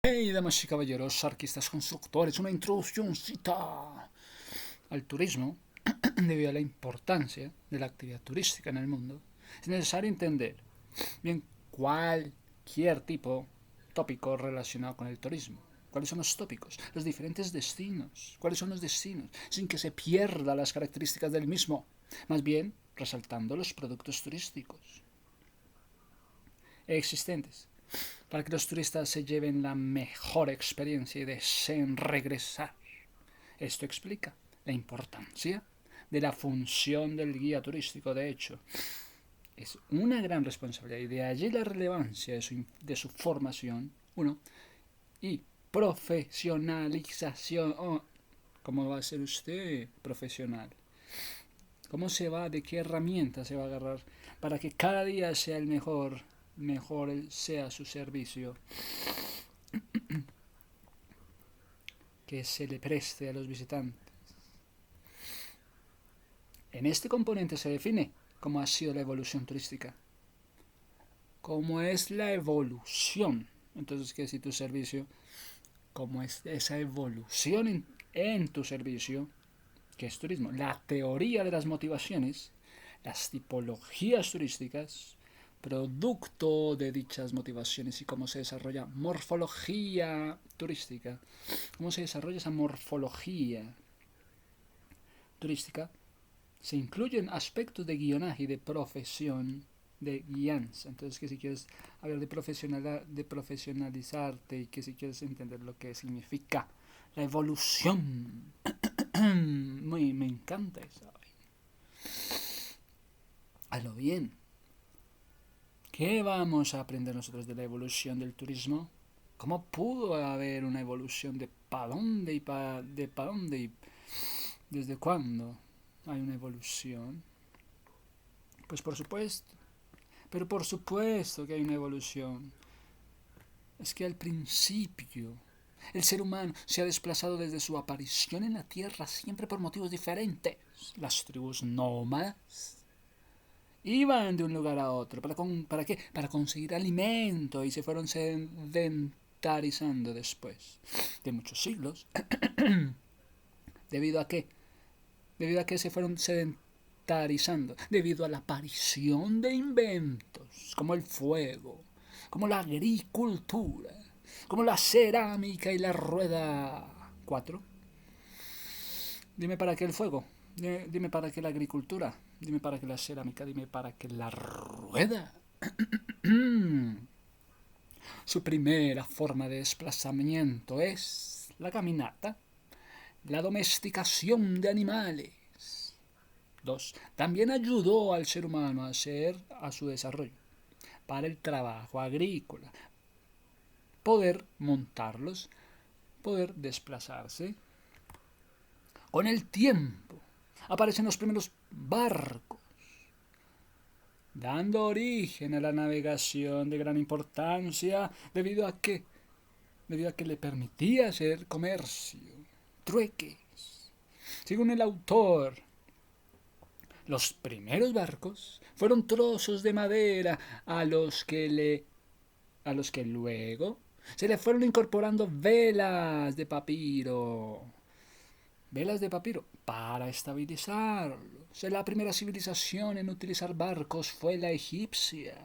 Hey, damas y caballeros, arquistas constructores, una introduccióncita al turismo. Debido a la importancia de la actividad turística en el mundo, es necesario entender bien cualquier tópico relacionado con el turismo. ¿Cuáles son los tópicos? Los diferentes destinos. ¿Cuáles son los destinos? Sin que se pierda las características del mismo. Más bien, resaltando los productos turísticos existentes para que los turistas se lleven la mejor experiencia y deseen regresar. Esto explica la importancia de la función del guía turístico. De hecho, es una gran responsabilidad y de allí la relevancia de su formación, uno, y profesionalización. ¿Cómo va a ser usted profesional? ¿Cómo se va? ¿De qué herramienta se va a agarrar para que cada día sea el mejor sea su servicio que se le preste a los visitantes? En este componente se define cómo ha sido la evolución turística. ¿Cómo es la evolución? Entonces, ¿qué es tu servicio? ¿Cómo es esa evolución en tu servicio? ¿Qué es turismo? La teoría de las motivaciones, las tipologías turísticas, producto de dichas motivaciones y cómo se desarrolla morfología turística. ¿Cómo se desarrolla esa morfología turística? Se incluyen aspectos de guionaje y de profesión de guianza. Entonces, que si quieres hablar de profesionalizarte y que si quieres entender lo que significa la evolución, me encanta eso. A lo bien. ¿Qué vamos a aprender nosotros de la evolución del turismo? ¿Cómo pudo haber una evolución de para dónde de para dónde y desde cuándo hay una evolución? Pues por supuesto, pero por supuesto que hay una evolución. Es que al principio el ser humano se ha desplazado desde su aparición en la Tierra siempre por motivos diferentes. Las tribus nómadas iban de un lugar a otro. ¿Para qué? Para conseguir alimento y se fueron sedentarizando después de muchos siglos. ¿Debido a qué? Debido a que se fueron sedentarizando. Debido a la aparición de inventos como el fuego, como la agricultura, como la cerámica y la rueda. 4. Dime para qué el fuego. Dime para qué la agricultura. Dime para qué la cerámica. Dime para qué la rueda. Su primera forma de desplazamiento es la caminata, la domesticación de animales. 2. También ayudó al ser humano a su desarrollo para el trabajo agrícola, poder montarlos, poder desplazarse. Con el tiempo aparecen los primeros barcos, dando origen a la navegación de gran importancia debido a que le permitía hacer comercio, trueques. Según el autor, los primeros barcos fueron trozos de madera a los que luego se le fueron incorporando velas de papiro para estabilizarlo. La primera civilización en utilizar barcos fue la egipcia.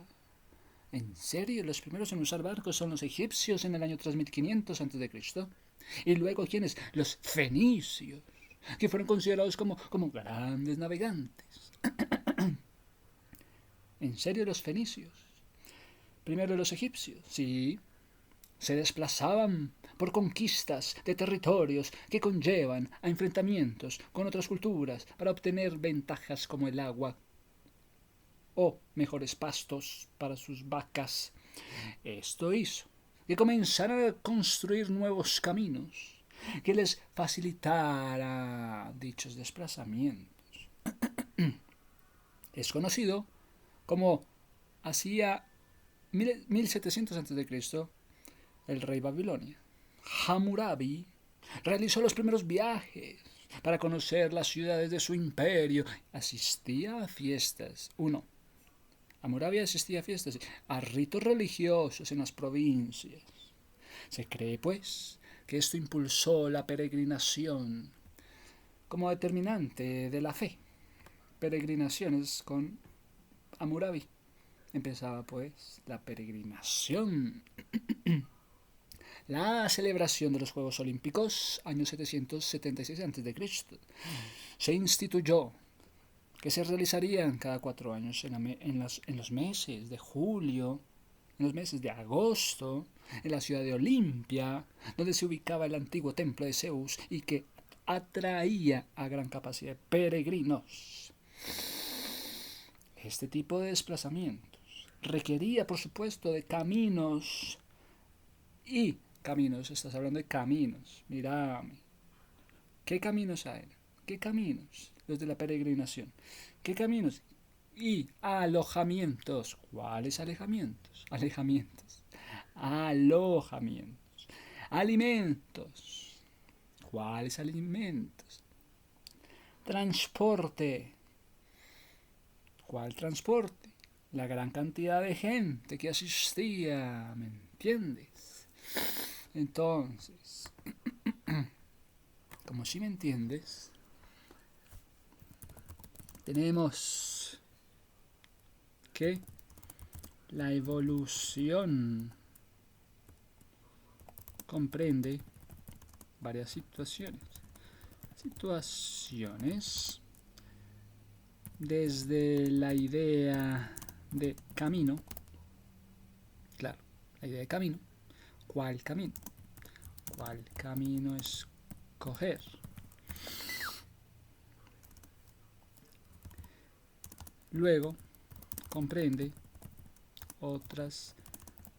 ¿En serio? Los primeros en usar barcos son los egipcios en el año 3500 a.C. Y luego, ¿quiénes? Los fenicios, que fueron considerados como grandes navegantes. ¿En serio los fenicios? Primero los egipcios, sí. Se desplazaban por conquistas de territorios que conllevan a enfrentamientos con otras culturas para obtener ventajas como el agua o mejores pastos para sus vacas. Esto hizo que comenzaran a construir nuevos caminos que les facilitara dichos desplazamientos. Es conocido como hacia 1700 a.C. el rey Babilonia, Hammurabi, realizó los primeros viajes para conocer las ciudades de su imperio. Asistía a fiestas. Hammurabi asistía a fiestas, a ritos religiosos en las provincias. Se cree, pues, que esto impulsó la peregrinación como determinante de la fe. Peregrinaciones con Hammurabi. Empezaba, pues, la peregrinación. La celebración de los Juegos Olímpicos, año 776 a.C., se instituyó que se realizarían cada 4 años en los meses de julio, en los meses de agosto, en la ciudad de Olimpia, donde se ubicaba el antiguo templo de Zeus y que atraía a gran capacidad de peregrinos. Este tipo de desplazamientos requería, por supuesto, de caminos y caminos, estás hablando de caminos, mírame. ¿Qué caminos hay? ¿Qué caminos? Los de la peregrinación. ¿Qué caminos? Y alojamientos. ¿Cuáles alojamientos? Alojamientos. Alojamientos. Alimentos. ¿Cuáles alimentos? Transporte. ¿Cuál transporte? La gran cantidad de gente que asistía, ¿me entiendes? Entonces, como si me entiendes, tenemos que la evolución comprende varias situaciones. Desde la idea de camino, claro, la idea de camino, ¿cuál camino? ¿Cuál camino escoger? Luego comprende otras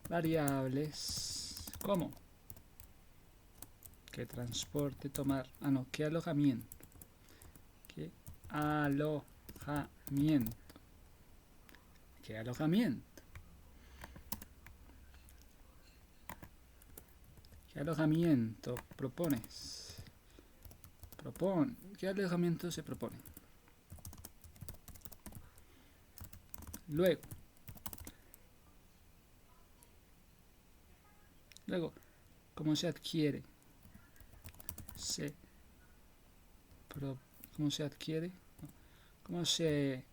variables como qué transporte tomar, qué alojamiento, qué alojamiento, qué alojamiento, qué alojamiento propones, qué alojamiento se propone. Luego, ¿cómo se adquiere? ¿Cómo se adquiere? ¿Cómo se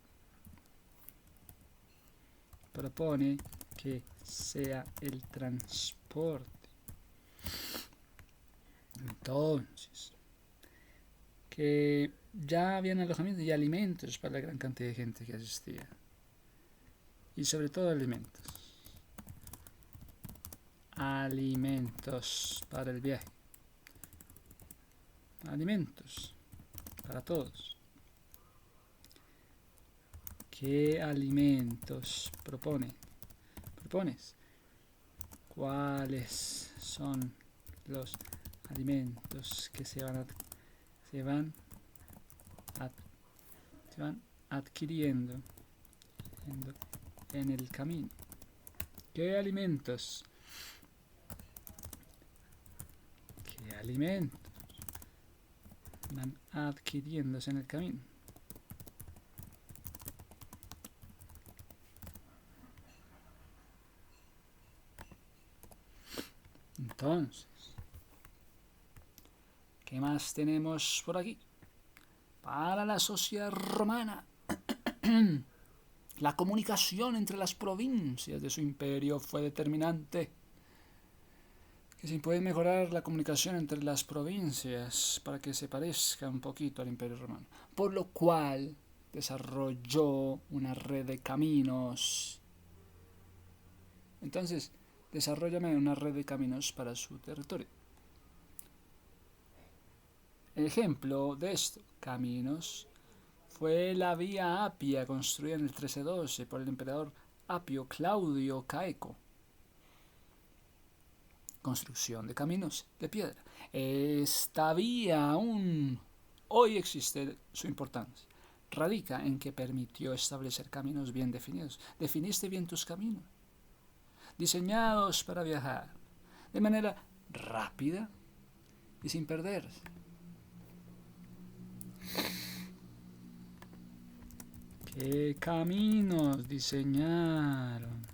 propone que sea el transporte? Entonces, que ya habían alojamientos y alimentos para la gran cantidad de gente que asistía. Y sobre todo alimentos. Alimentos para el viaje. Alimentos para todos. ¿Qué alimentos propones? ¿Cuáles son los alimentos que se van adquiriendo en el camino? ¿Qué alimentos van adquiriéndose en el camino? Entonces, ¿qué más tenemos por aquí? Para la sociedad romana, la comunicación entre las provincias de su imperio fue determinante. Que se puede mejorar la comunicación entre las provincias para que se parezca un poquito al imperio romano. Por lo cual desarrolló una red de caminos. Entonces, desarrollame una red de caminos para su territorio. Ejemplo de esto, caminos, fue la vía Apia construida en el 1312 por el emperador Apio Claudio Caeco. Construcción de caminos de piedra. Esta vía aún hoy existe, su importancia radica en que permitió establecer caminos bien definidos. Definiste bien tus caminos, diseñados para viajar de manera rápida y sin perderse. ¿Qué caminos diseñaron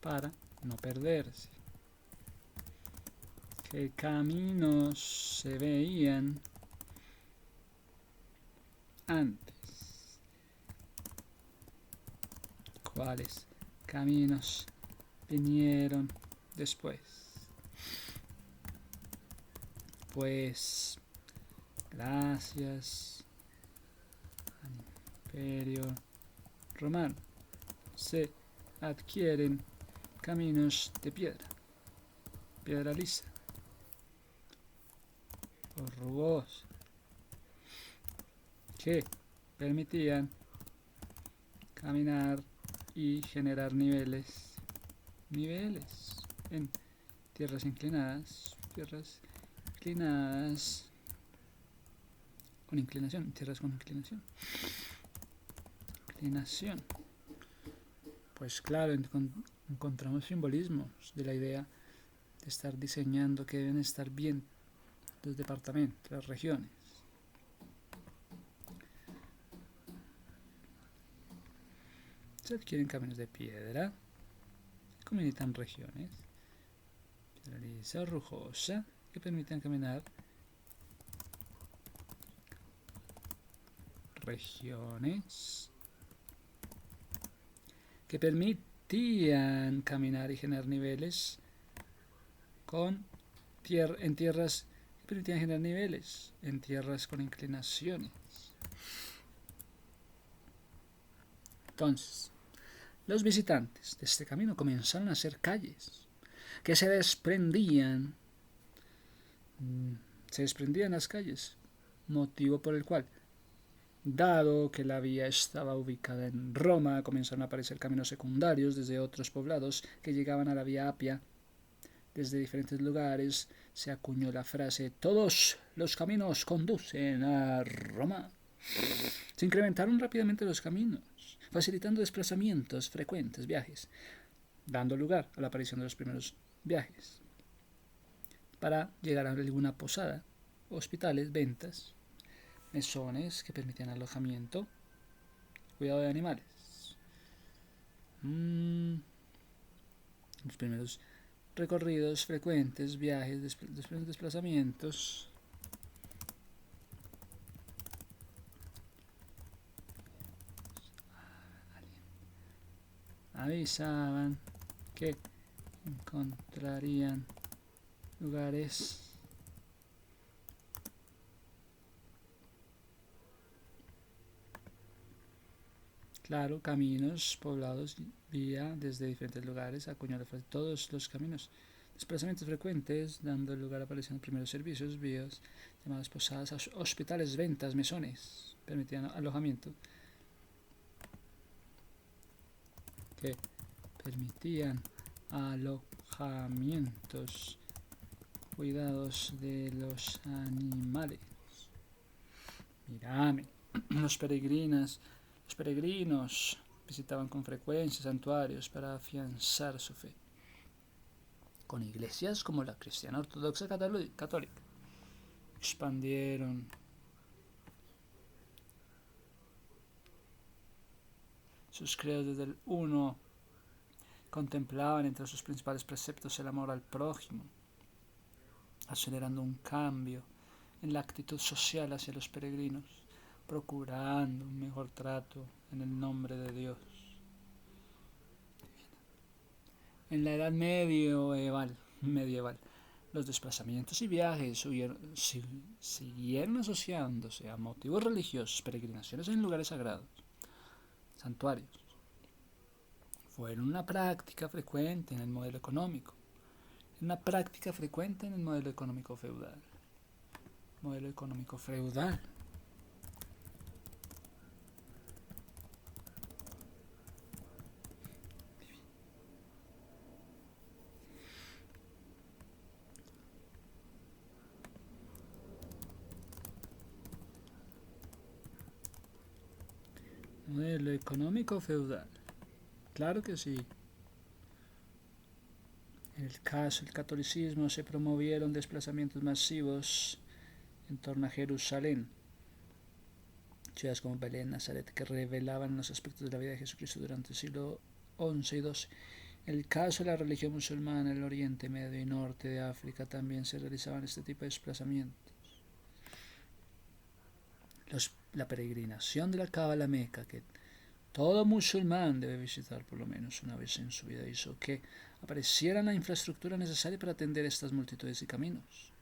para no perderse? ¿Qué caminos se veían antes? ¿Cuáles caminos vinieron después? Pues gracias al Imperio Romano se adquieren caminos de piedra lisa o rugosa, que permitían caminar y generar niveles en tierras inclinadas con inclinación, tierras con inclinación. Pues claro, encontramos simbolismos de la idea de estar diseñando que deben estar bien los departamentos, las regiones. Se adquieren caminos de piedra, que comunican regiones, piedra lisa o rugosa, que permiten caminar regiones, que permitían caminar y generar niveles en tierras que permitían generar niveles en tierras con inclinaciones. Entonces, los visitantes de este camino comenzaron a hacer calles que se desprendían las calles, motivo por el cual, dado que la vía estaba ubicada en Roma, comenzaron a aparecer caminos secundarios desde otros poblados que llegaban a la vía Apia. Desde diferentes lugares se acuñó la frase «Todos los caminos conducen a Roma». Se incrementaron rápidamente los caminos, facilitando desplazamientos frecuentes, viajes, dando lugar a la aparición de los primeros viajes para llegar a alguna posada, hospitales, ventas, mesones que permitían alojamiento, cuidado de animales. Los primeros recorridos frecuentes, viajes, desplazamientos. Avisaban que encontrarían lugares claro, caminos, poblados, vía desde diferentes lugares, acuñó la frase todos los caminos, desplazamientos frecuentes, dando lugar a aparición de primeros servicios, vías llamadas posadas, hospitales, ventas, mesones, permitían alojamiento, que permitían alojamientos, cuidados de los animales. Mírame, los peregrinos visitaban con frecuencia santuarios para afianzar su fe. Con iglesias como la cristiana ortodoxa católica, expandieron sus credos desde el uno, contemplaban entre sus principales preceptos el amor al prójimo, acelerando un cambio en la actitud social hacia los peregrinos, procurando un mejor trato en el nombre de Dios. En la edad medieval, los desplazamientos y viajes siguieron asociándose a motivos religiosos, peregrinaciones en lugares sagrados, santuarios. Fueron una práctica frecuente en el modelo económico, feudal. Modelo económico feudal. Modelo económico feudal. Claro que sí. En el caso del catolicismo se promovieron desplazamientos masivos en torno a Jerusalén, ciudades como Belén, Nazaret, que revelaban los aspectos de la vida de Jesucristo durante el siglo XI y XII. el caso de la religión musulmana en el Oriente Medio y Norte de África también se realizaban este tipo de desplazamientos. La peregrinación de la Kaaba a la Meca, que todo musulmán debe visitar por lo menos una vez en su vida, hizo que apareciera la infraestructura necesaria para atender estas multitudes y caminos.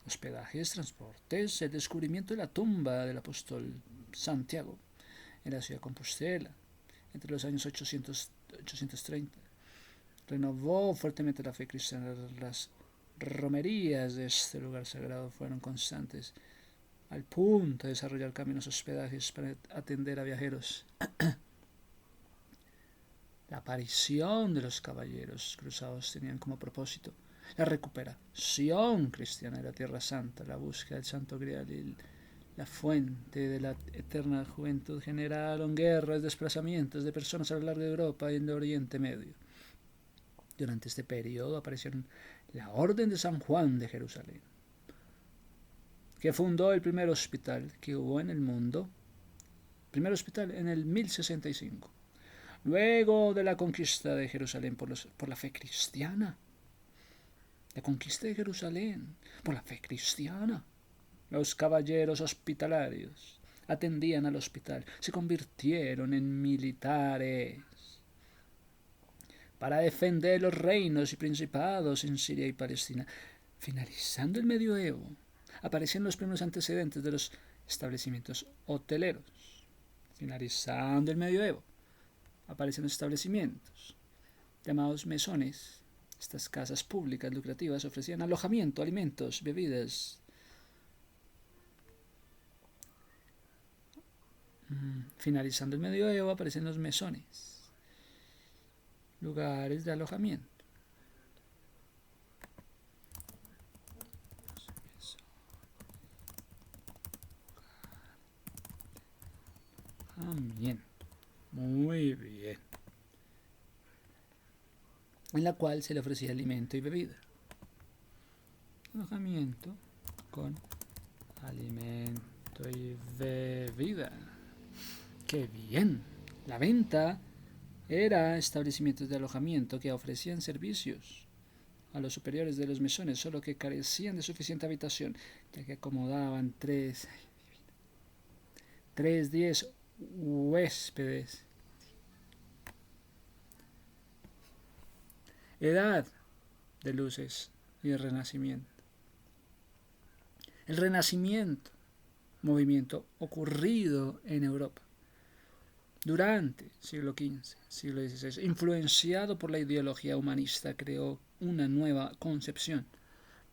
Hospedajes, transportes, el descubrimiento de la tumba del apóstol Santiago en la ciudad de Compostela entre los años 830 renovó fuertemente la fe cristiana. Las romerías de este lugar sagrado fueron constantes al punto de desarrollar caminos hospedajes para atender a viajeros. La aparición de los caballeros cruzados tenían como propósito la recuperación cristiana de la Tierra Santa, la búsqueda del Santo Grial y la fuente de la eterna juventud. Generaron guerras, desplazamientos de personas a lo largo de Europa y en el Oriente Medio. Durante este periodo aparecieron la Orden de San Juan de Jerusalén, que fundó el primer hospital que hubo en el mundo, primer hospital en el 1065, luego de la conquista de Jerusalén por la fe cristiana. La conquista de Jerusalén por la fe cristiana. Los caballeros hospitalarios atendían al hospital, se convirtieron en militares para defender los reinos y principados en Siria y Palestina. Finalizando el medioevo, aparecieron los primeros antecedentes de los establecimientos hoteleros. Finalizando el medioevo, aparecen los establecimientos llamados mesones. Estas casas públicas lucrativas ofrecían alojamiento, alimentos, bebidas. Finalizando el medioevo, aparecen los mesones, lugares de alojamiento. Bien, muy bien. En la cual se le ofrecía alimento y bebida. Alojamiento con alimento y bebida. ¡Qué bien! La venta era establecimientos de alojamiento que ofrecían servicios a los superiores de los mesones, solo que carecían de suficiente habitación, ya que acomodaban 10 huéspedes. Edad de luces y el renacimiento. El renacimiento, movimiento ocurrido en Europa durante siglo XV, siglo XVI, influenciado por la ideología humanista, creó una nueva concepción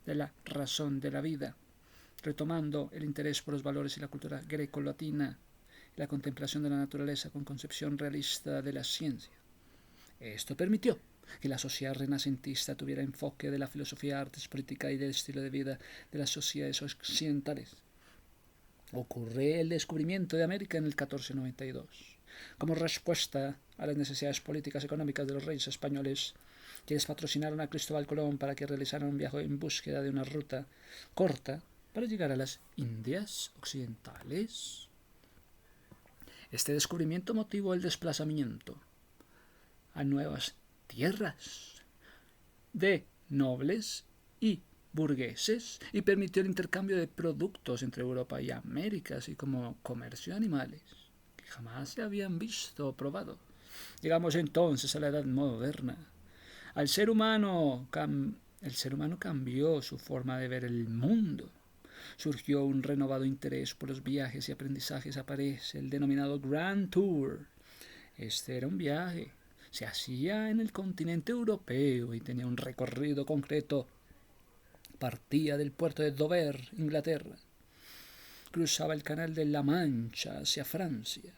de la razón de la vida, retomando el interés por los valores y la cultura greco-latina, la contemplación de la naturaleza con concepción realista de la ciencia. Esto permitió que la sociedad renacentista tuviera enfoque de la filosofía, artes, política y del estilo de vida de las sociedades occidentales. Ocurre el descubrimiento de América en el 1492. Como respuesta a las necesidades políticas y económicas de los reyes españoles, quienes patrocinaron a Cristóbal Colón para que realizara un viaje en búsqueda de una ruta corta para llegar a las Indias occidentales. Este descubrimiento motivó el desplazamiento a nuevas tierras de nobles y burgueses y permitió el intercambio de productos entre Europa y América, así como comercio de animales que jamás se habían visto o probado. Llegamos entonces a la Edad Moderna. El ser humano cambió su forma de ver el mundo. Surgió un renovado interés por los viajes y aprendizajes. Aparece el denominado Grand Tour. Este era un viaje. Se hacía en el continente europeo y tenía un recorrido concreto. Partía del puerto de Dover, Inglaterra. Cruzaba el canal de la Mancha hacia Francia.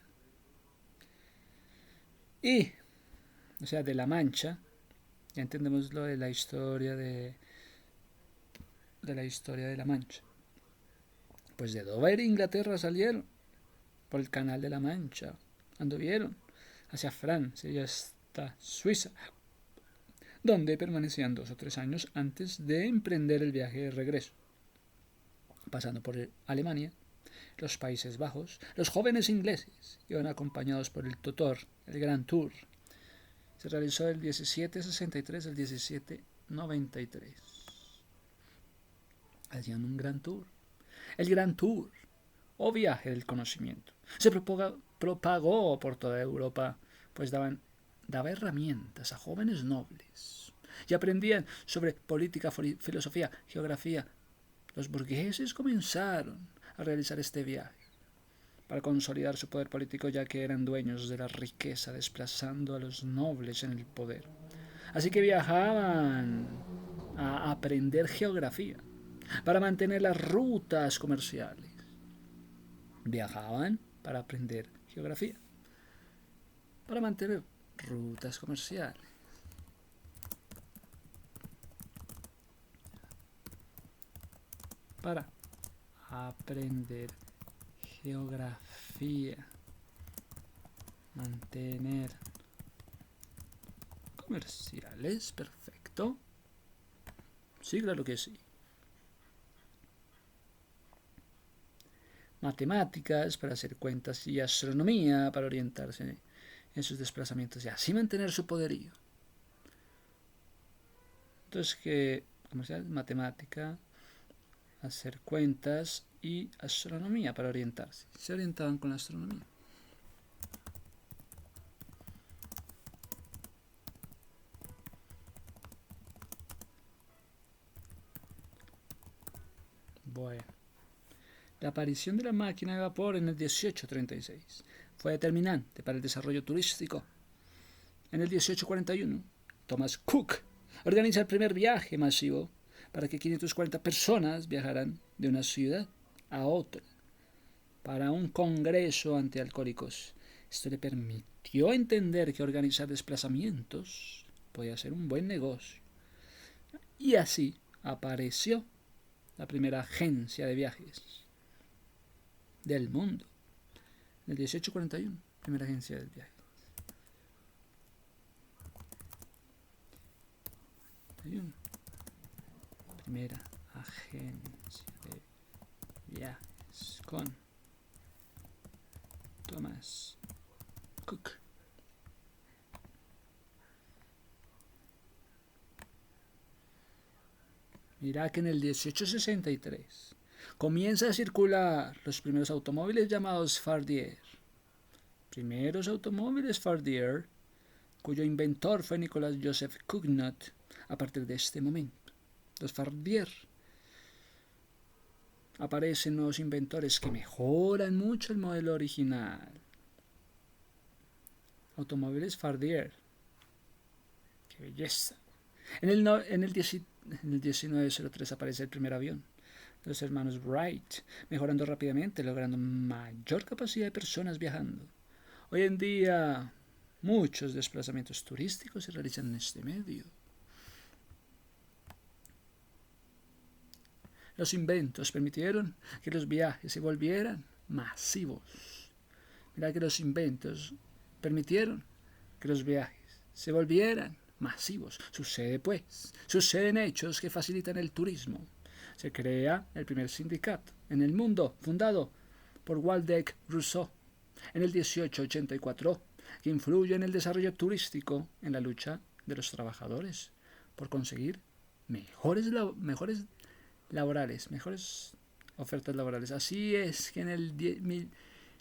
De la Mancha, ya entendemos lo de la historia de la Mancha. Pues de Dover, Inglaterra, salieron por el canal de la Mancha, anduvieron hacia Francia y hasta Suiza, donde permanecían 2 o 3 años antes de emprender el viaje de regreso. Pasando por Alemania, los Países Bajos, los jóvenes ingleses iban acompañados por el tutor, el Grand Tour. Se realizó del 1763 al 1793. Hacían un gran tour. El Gran Tour, o viaje del conocimiento, se propagó por toda Europa, pues daba herramientas a jóvenes nobles y aprendían sobre política, filosofía, geografía. Los burgueses comenzaron a realizar este viaje para consolidar su poder político, ya que eran dueños de la riqueza, desplazando a los nobles en el poder. Así que viajaban a aprender geografía para mantener las rutas comerciales. Viajaban para aprender geografía, para mantener rutas comerciales. Para aprender geografía, mantener comerciales, perfecto. Sí, claro que sí. Matemáticas para hacer cuentas y astronomía para orientarse en sus desplazamientos y así mantener su poderío. Entonces, que comercial, matemática, hacer cuentas y astronomía para orientarse. Se orientaban con la astronomía. Bueno. La aparición de la máquina de vapor en el 1836 fue determinante para el desarrollo turístico. En el 1841, Thomas Cook organiza el primer viaje masivo para que 540 personas viajaran de una ciudad a otra para un congreso antialcohólicos. Esto le permitió entender que organizar desplazamientos podía ser un buen negocio. Y así apareció la primera agencia de viajes del mundo. En el 1841, primera agencia de viajes. Primera agencia de viajes con Thomas Cook. Mira que en el 1863 comienza a circular los primeros automóviles llamados Fardier. Primeros automóviles Fardier, cuyo inventor fue Nicolas Joseph Cugnot. A partir de este momento, los Fardier, aparecen nuevos inventores que mejoran mucho el modelo original. Automóviles Fardier. ¡Qué belleza! En el 1903 aparece el primer avión. Los hermanos Wright, mejorando rápidamente, logrando mayor capacidad de personas viajando. Hoy en día, muchos desplazamientos turísticos se realizan en este medio. Los inventos permitieron que los viajes se volvieran masivos. Mira que los inventos permitieron que los viajes se volvieran masivos. Suceden hechos que facilitan el turismo. Se crea el primer sindicato en el mundo, fundado por Waldeck Rousseau en el 1884, que influye en el desarrollo turístico en la lucha de los trabajadores por conseguir mejores ofertas laborales. Así es que en el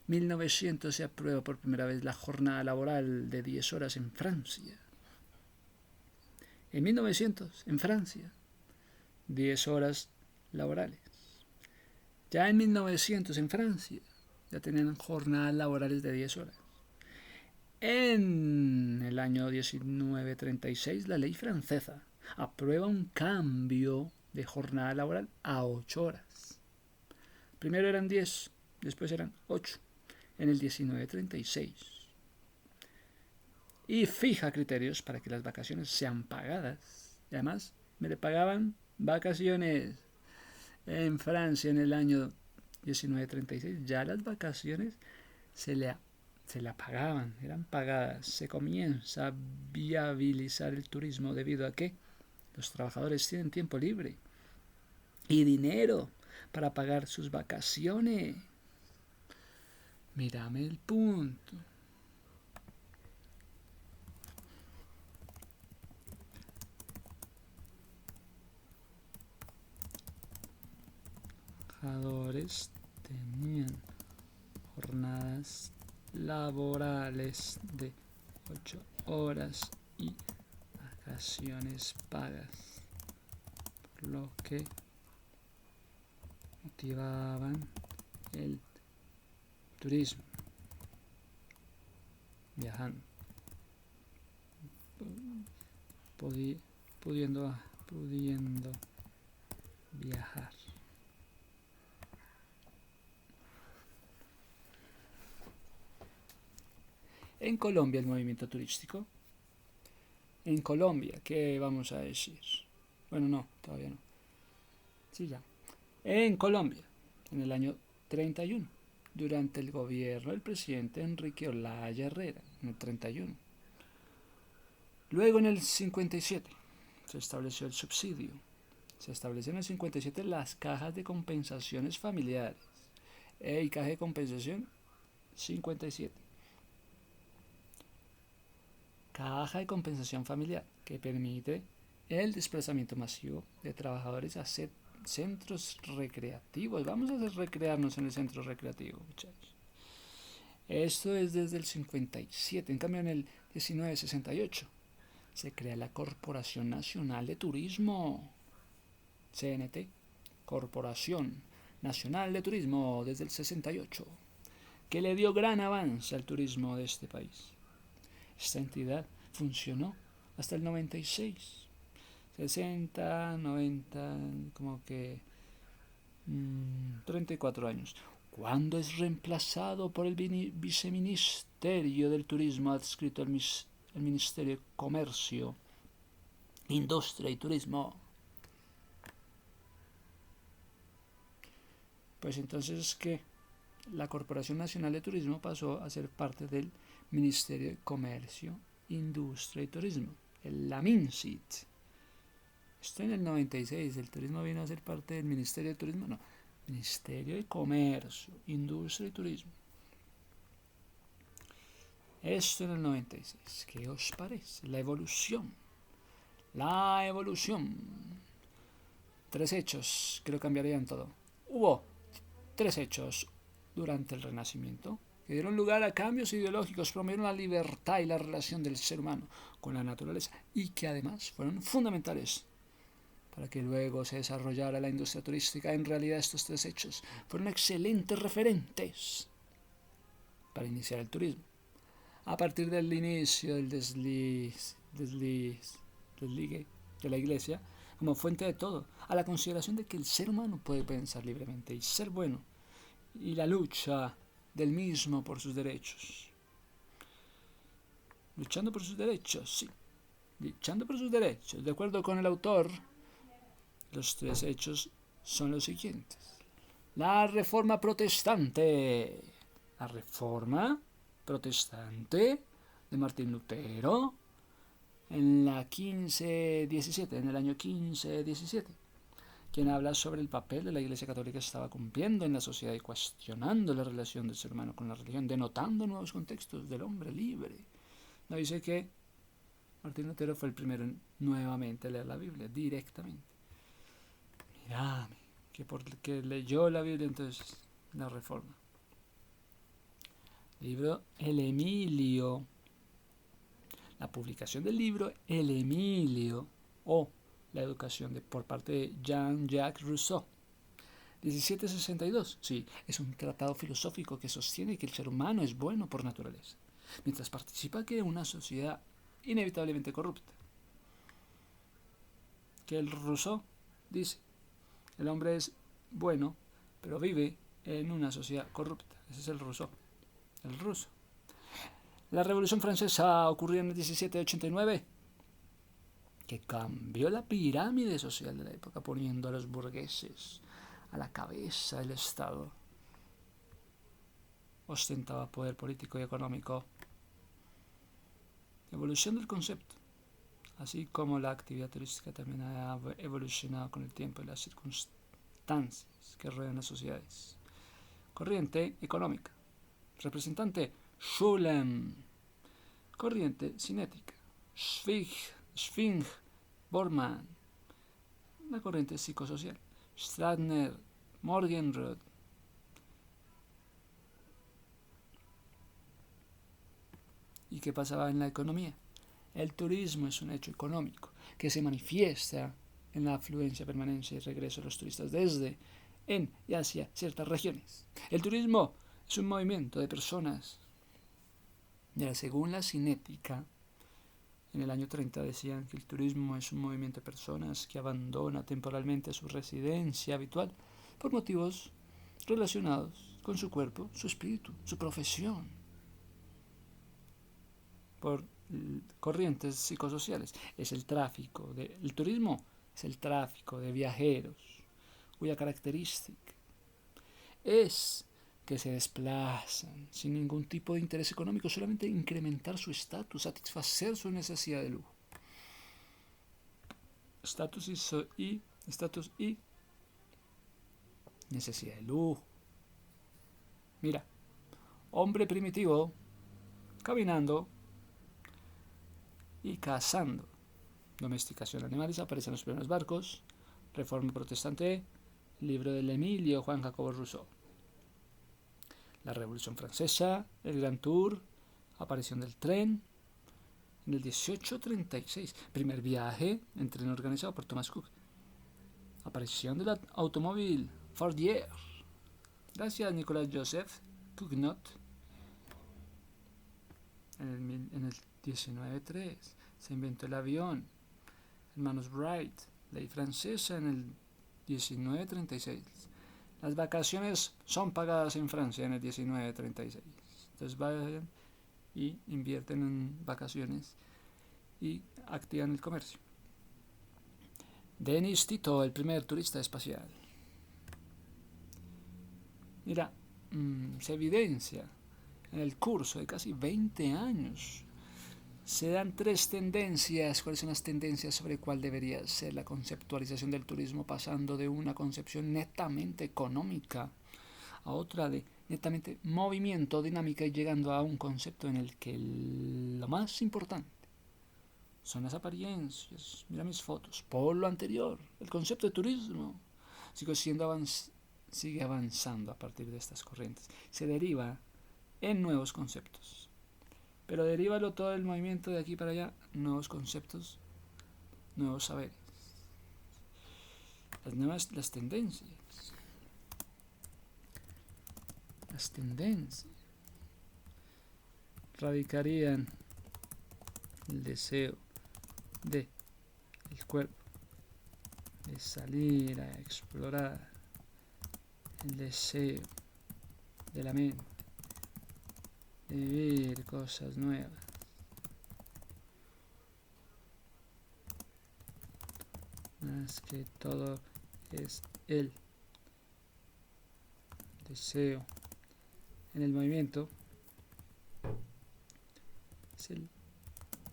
1900 se aprueba por primera vez la jornada laboral de 10 horas en Francia. En 1900, en Francia, 10 horas laborales. Ya en 1900, en Francia, ya tenían jornadas laborales de 10 horas. En el año 1936, la ley francesa aprueba un cambio de jornada laboral a 8 horas. Primero eran 10, después eran 8, en el 1936. Y fija criterios para que las vacaciones sean pagadas. Y además, me le pagaban vacaciones en Francia en el año 1936. Ya las vacaciones se la pagaban, eran pagadas. Se comienza a viabilizar el turismo debido a que los trabajadores tienen tiempo libre y dinero para pagar sus vacaciones. Mírame el punto. trabajadores tenían jornadas laborales de 8 horas y vacaciones pagas, por lo que motivaban el turismo, viajando, pudiendo viajar. En Colombia el movimiento turístico. En Colombia, ¿qué vamos a decir? Bueno, no, todavía no. Sí, ya. En Colombia, en el año 31, durante el gobierno del presidente Enrique Olaya Herrera, en el 31. Luego en el 57 se estableció el subsidio. Se establecieron en el 57 las cajas de compensaciones familiares. Caja de compensación 57. Caja de compensación familiar que permite el desplazamiento masivo de trabajadores a centros recreativos. Vamos a recrearnos en el centro recreativo, muchachos. Esto es desde el 57. En cambio, en el 1968 se crea la Corporación Nacional de Turismo, CNT, Corporación Nacional de Turismo, desde el 68, que le dio gran avance al turismo de este país. Esta entidad funcionó hasta el 96, 60, 90, como que 34 años, cuando es reemplazado por el Viceministerio del Turismo adscrito al Ministerio de Comercio, Industria y Turismo. Pues entonces que la Corporación Nacional de Turismo pasó a ser parte del Ministerio de Comercio, Industria y Turismo, la MINCIT. Esto en el 96, el turismo vino a ser parte del Ministerio de Turismo, no, Ministerio de Comercio, Industria y Turismo. Esto en el 96, ¿qué os parece? La evolución. 3 hechos que lo cambiarían todo. Hubo 3 hechos durante el Renacimiento que dieron lugar a cambios ideológicos, promovieron la libertad y la relación del ser humano con la naturaleza y que además fueron fundamentales para que luego se desarrollara la industria turística. En realidad estos 3 hechos fueron excelentes referentes para iniciar el turismo. A partir del inicio del desligue de la Iglesia como fuente de todo, a la consideración de que el ser humano puede pensar libremente y ser bueno, y la lucha del mismo por sus derechos. Luchando por sus derechos, sí. Luchando por sus derechos. De acuerdo con el autor, los 3 hechos son los siguientes. La Reforma Protestante. La Reforma Protestante de Martín Lutero en el año 1517, quien habla sobre el papel de la Iglesia Católica que estaba cumpliendo en la sociedad y cuestionando la relación del ser humano con la religión, denotando nuevos contextos del hombre libre. No dice que Martín Lutero fue el primero nuevamente a leer la Biblia directamente. Mírame, que porque leyó la Biblia entonces la Reforma. Libro El Emilio. La publicación del libro El Emilio o la educación por parte de Jean-Jacques Rousseau. 1762. Sí, es un tratado filosófico que sostiene que el ser humano es bueno por naturaleza, mientras participa de una sociedad inevitablemente corrupta. Que el Rousseau dice, el hombre es bueno, pero vive en una sociedad corrupta. Ese es el Rousseau, el ruso. La Revolución Francesa ocurrió en el 1789, que cambió la pirámide social de la época, poniendo a los burgueses a la cabeza del Estado. Ostentaba poder político y económico. Evolución del concepto, así como la actividad turística también ha evolucionado con el tiempo y las circunstancias que rodean las sociedades. Corriente económica. Representante Schulem. Corriente cinética. Schwing Bormann. La corriente psicosocial. Stratner Morgenröd. ¿Y qué pasaba en la economía? El turismo es un hecho económico que se manifiesta en la afluencia, permanencia y regreso de los turistas desde, en y hacia ciertas regiones. El turismo es un movimiento de personas. Según la cinética, en el año 30 decían que el turismo es un movimiento de personas que abandona temporalmente su residencia habitual por motivos relacionados con su cuerpo, su espíritu, su profesión, por corrientes psicosociales. El turismo es el tráfico de viajeros, cuya característica es que se desplazan sin ningún tipo de interés económico, solamente incrementar su estatus, satisfacer su necesidad de lujo. Estatus y necesidad de lujo. Mira, hombre primitivo caminando y cazando. Domesticación animales, aparecen los primeros barcos. Reforma protestante, libro del Emilio Juan Jacobo Rousseau. La Revolución Francesa, el Gran Tour, aparición del tren. En el 1836, primer viaje en tren organizado por Thomas Cook. Aparición del automóvil Fordier, gracias a Nicolas Joseph Cugnot. En el 1903 se inventó el avión. Hermanos Wright, ley francesa en el 1936. Las vacaciones son pagadas en Francia en el 1936. Entonces vayan y invierten en vacaciones y activan el comercio. Denis Tito, el primer turista espacial. Mira, se evidencia en el curso de casi 20 años. Se dan 3 tendencias. ¿Cuáles son las tendencias sobre cuál debería ser la conceptualización del turismo, pasando de una concepción netamente económica a otra de netamente movimiento, dinámica, y llegando a un concepto en el que lo más importante son las apariencias? Mira mis fotos. Por lo anterior, el concepto de turismo sigue avanzando a partir de estas corrientes. Se deriva en nuevos conceptos. Pero derívalo todo el movimiento de aquí para allá, nuevos conceptos, nuevos saberes. Las tendencias. Las tendencias radicarían el deseo de el cuerpo de salir a explorar, el deseo de la mente de vivir cosas nuevas. Más que todo es el deseo en el movimiento, es el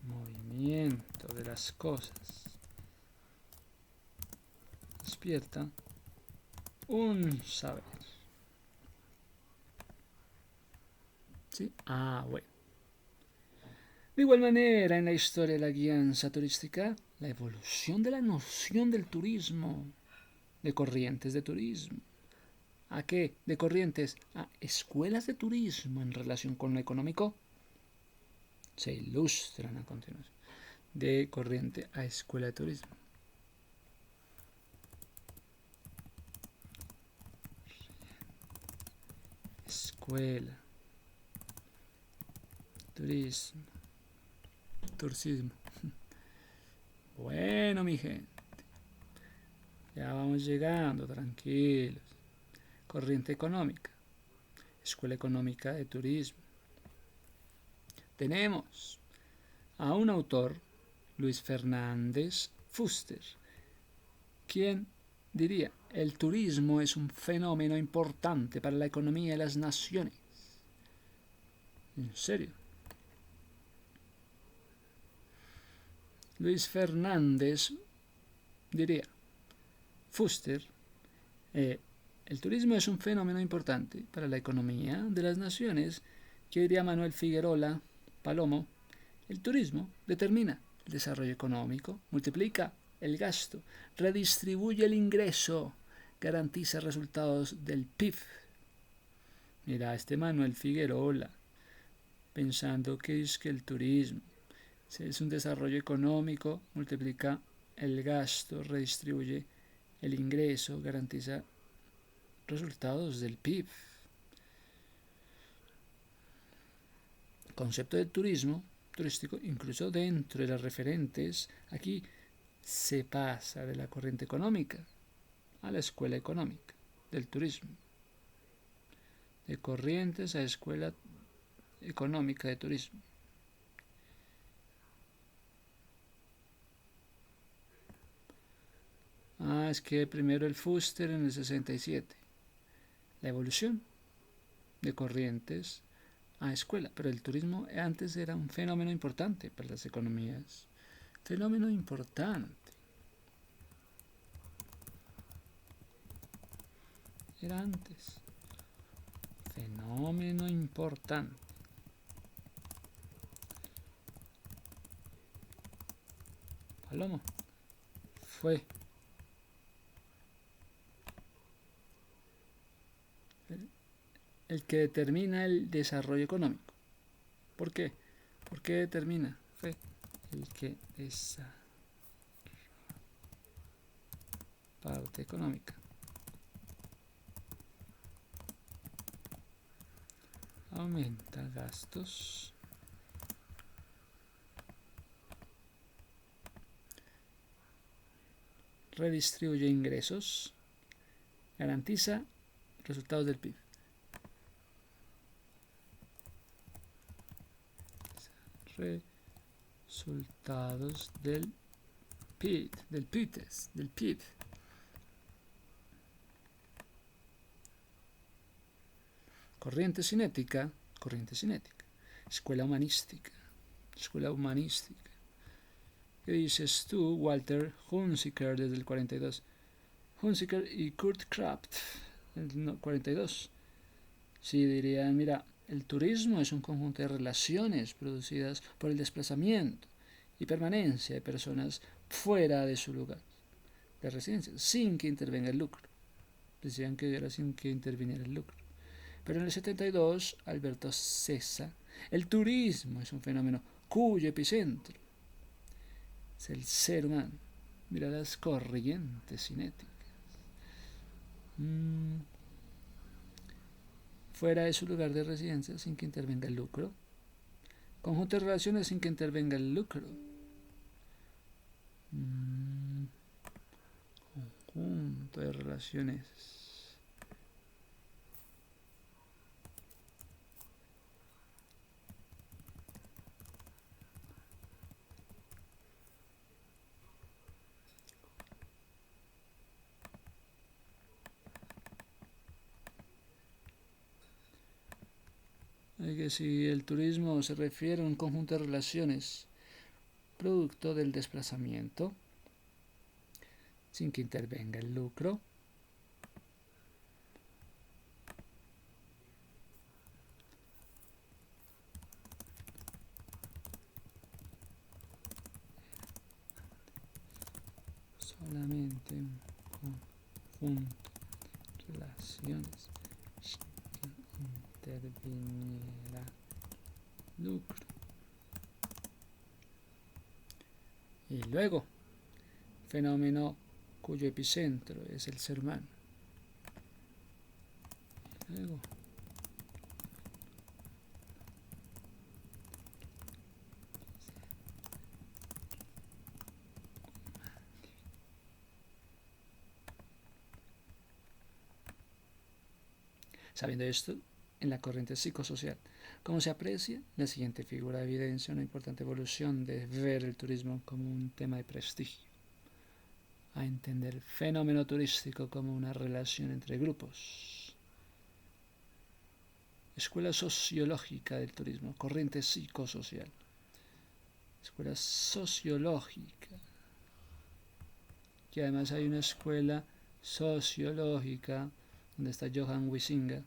movimiento de las cosas. Despierta un saber. ¿Sí? Bueno. De igual manera, en la historia de la guianza turística, la evolución de la noción del turismo, de corrientes de turismo. ¿A qué? De corrientes a escuelas de turismo en relación con lo económico, se ilustran a continuación. De corriente a escuela de turismo. Escuela. Turismo. Turismo. Bueno, mi gente. Ya vamos llegando, tranquilos. Corriente económica. Escuela económica de turismo. Tenemos a un autor, Luis Fernández Fuster, quien diría: el turismo es un fenómeno importante para la economía de las naciones. ¿En serio? Luis Fernández diría: Fuster, el turismo es un fenómeno importante para la economía de las naciones. ¿Qué diría Manuel Figueroa Palomo? El turismo determina el desarrollo económico, multiplica el gasto, redistribuye el ingreso, garantiza resultados del PIB. Mira, este Manuel Figueroa, pensando que es que el turismo es un desarrollo económico, multiplica el gasto, redistribuye el ingreso, garantiza resultados del PIB. Concepto del turismo turístico, incluso dentro de las referentes, aquí se pasa de la corriente económica a la escuela económica del turismo, de corrientes a escuela económica de turismo. Es que primero el Fuster en el 67, la evolución de corrientes a escuela, pero el turismo antes era un fenómeno importante para las economías, fenómeno importante, era antes, fenómeno importante. Palomo, fue el que determina el desarrollo económico. ¿Por qué? ¿Por qué determina? Fue el que esa parte económica aumenta gastos, redistribuye ingresos, garantiza resultados del PIB. Resultados del PIB, del PIB. Corriente cinética, escuela humanística. ¿Qué dices tú, Walter Hunziker, desde el 42? Hunziker y Kurt Kraft, el 42. Sí, dirían, mira, el turismo es un conjunto de relaciones producidas por el desplazamiento y permanencia de personas fuera de su lugar de residencia, sin que intervenga el lucro. Decían que era sin que interviniera el lucro. Pero en el 72, Alberto Cesa, el turismo es un fenómeno cuyo epicentro es el ser humano. Mira las corrientes cinéticas. Fuera de su lugar de residencia sin que intervenga el lucro. Conjunto de relaciones sin que intervenga el lucro. Conjunto de relaciones. Que si el turismo se refiere a un conjunto de relaciones producto del desplazamiento sin que intervenga el lucro, solamente un conjunto de relaciones sin que interviniera lucro. Y luego, fenómeno cuyo epicentro es el ser humano. Luego, sabiendo esto, en la corriente psicosocial, como se aprecia, la siguiente figura evidencia una importante evolución de ver el turismo como un tema de prestigio, a entender el fenómeno turístico como una relación entre grupos. Escuela sociológica del turismo, corriente psicosocial. Escuela sociológica, que además hay una escuela sociológica donde está Johan Huizinga,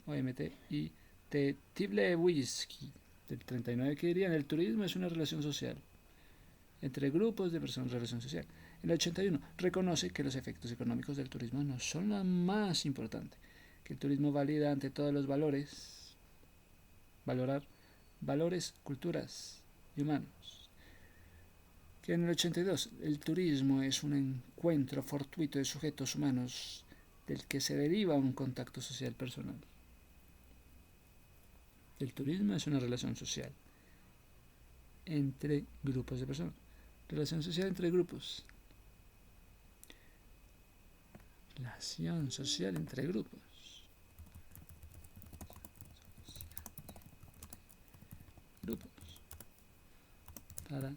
OMT, y de Tiblewski, del 39, que dirían el turismo es una relación social entre grupos de personas, relación social. El 81 reconoce que los efectos económicos del turismo no son lo más importante, que el turismo valida ante todos los valores, valorar valores, culturas y humanos. Que en el 82 el turismo es un encuentro fortuito de sujetos humanos del que se deriva un contacto social personal. El turismo es una relación social entre grupos de personas. Relación social entre grupos. Relación social entre grupos. Grupos. Para.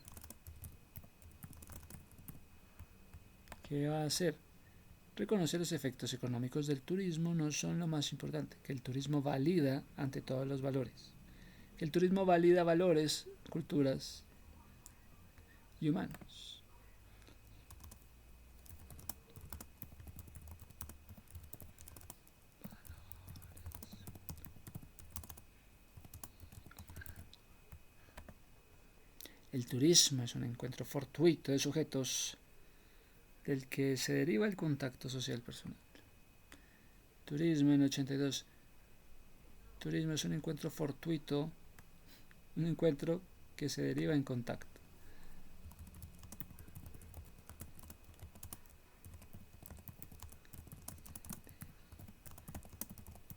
¿Qué va a hacer? Reconocer los efectos económicos del turismo no son lo más importante, que el turismo valida ante todos los valores. El turismo valida valores, culturas y humanos. El turismo es un encuentro fortuito de sujetos del que se deriva el contacto social personal. Turismo en 82. Turismo es un encuentro fortuito, un encuentro que se deriva en contacto.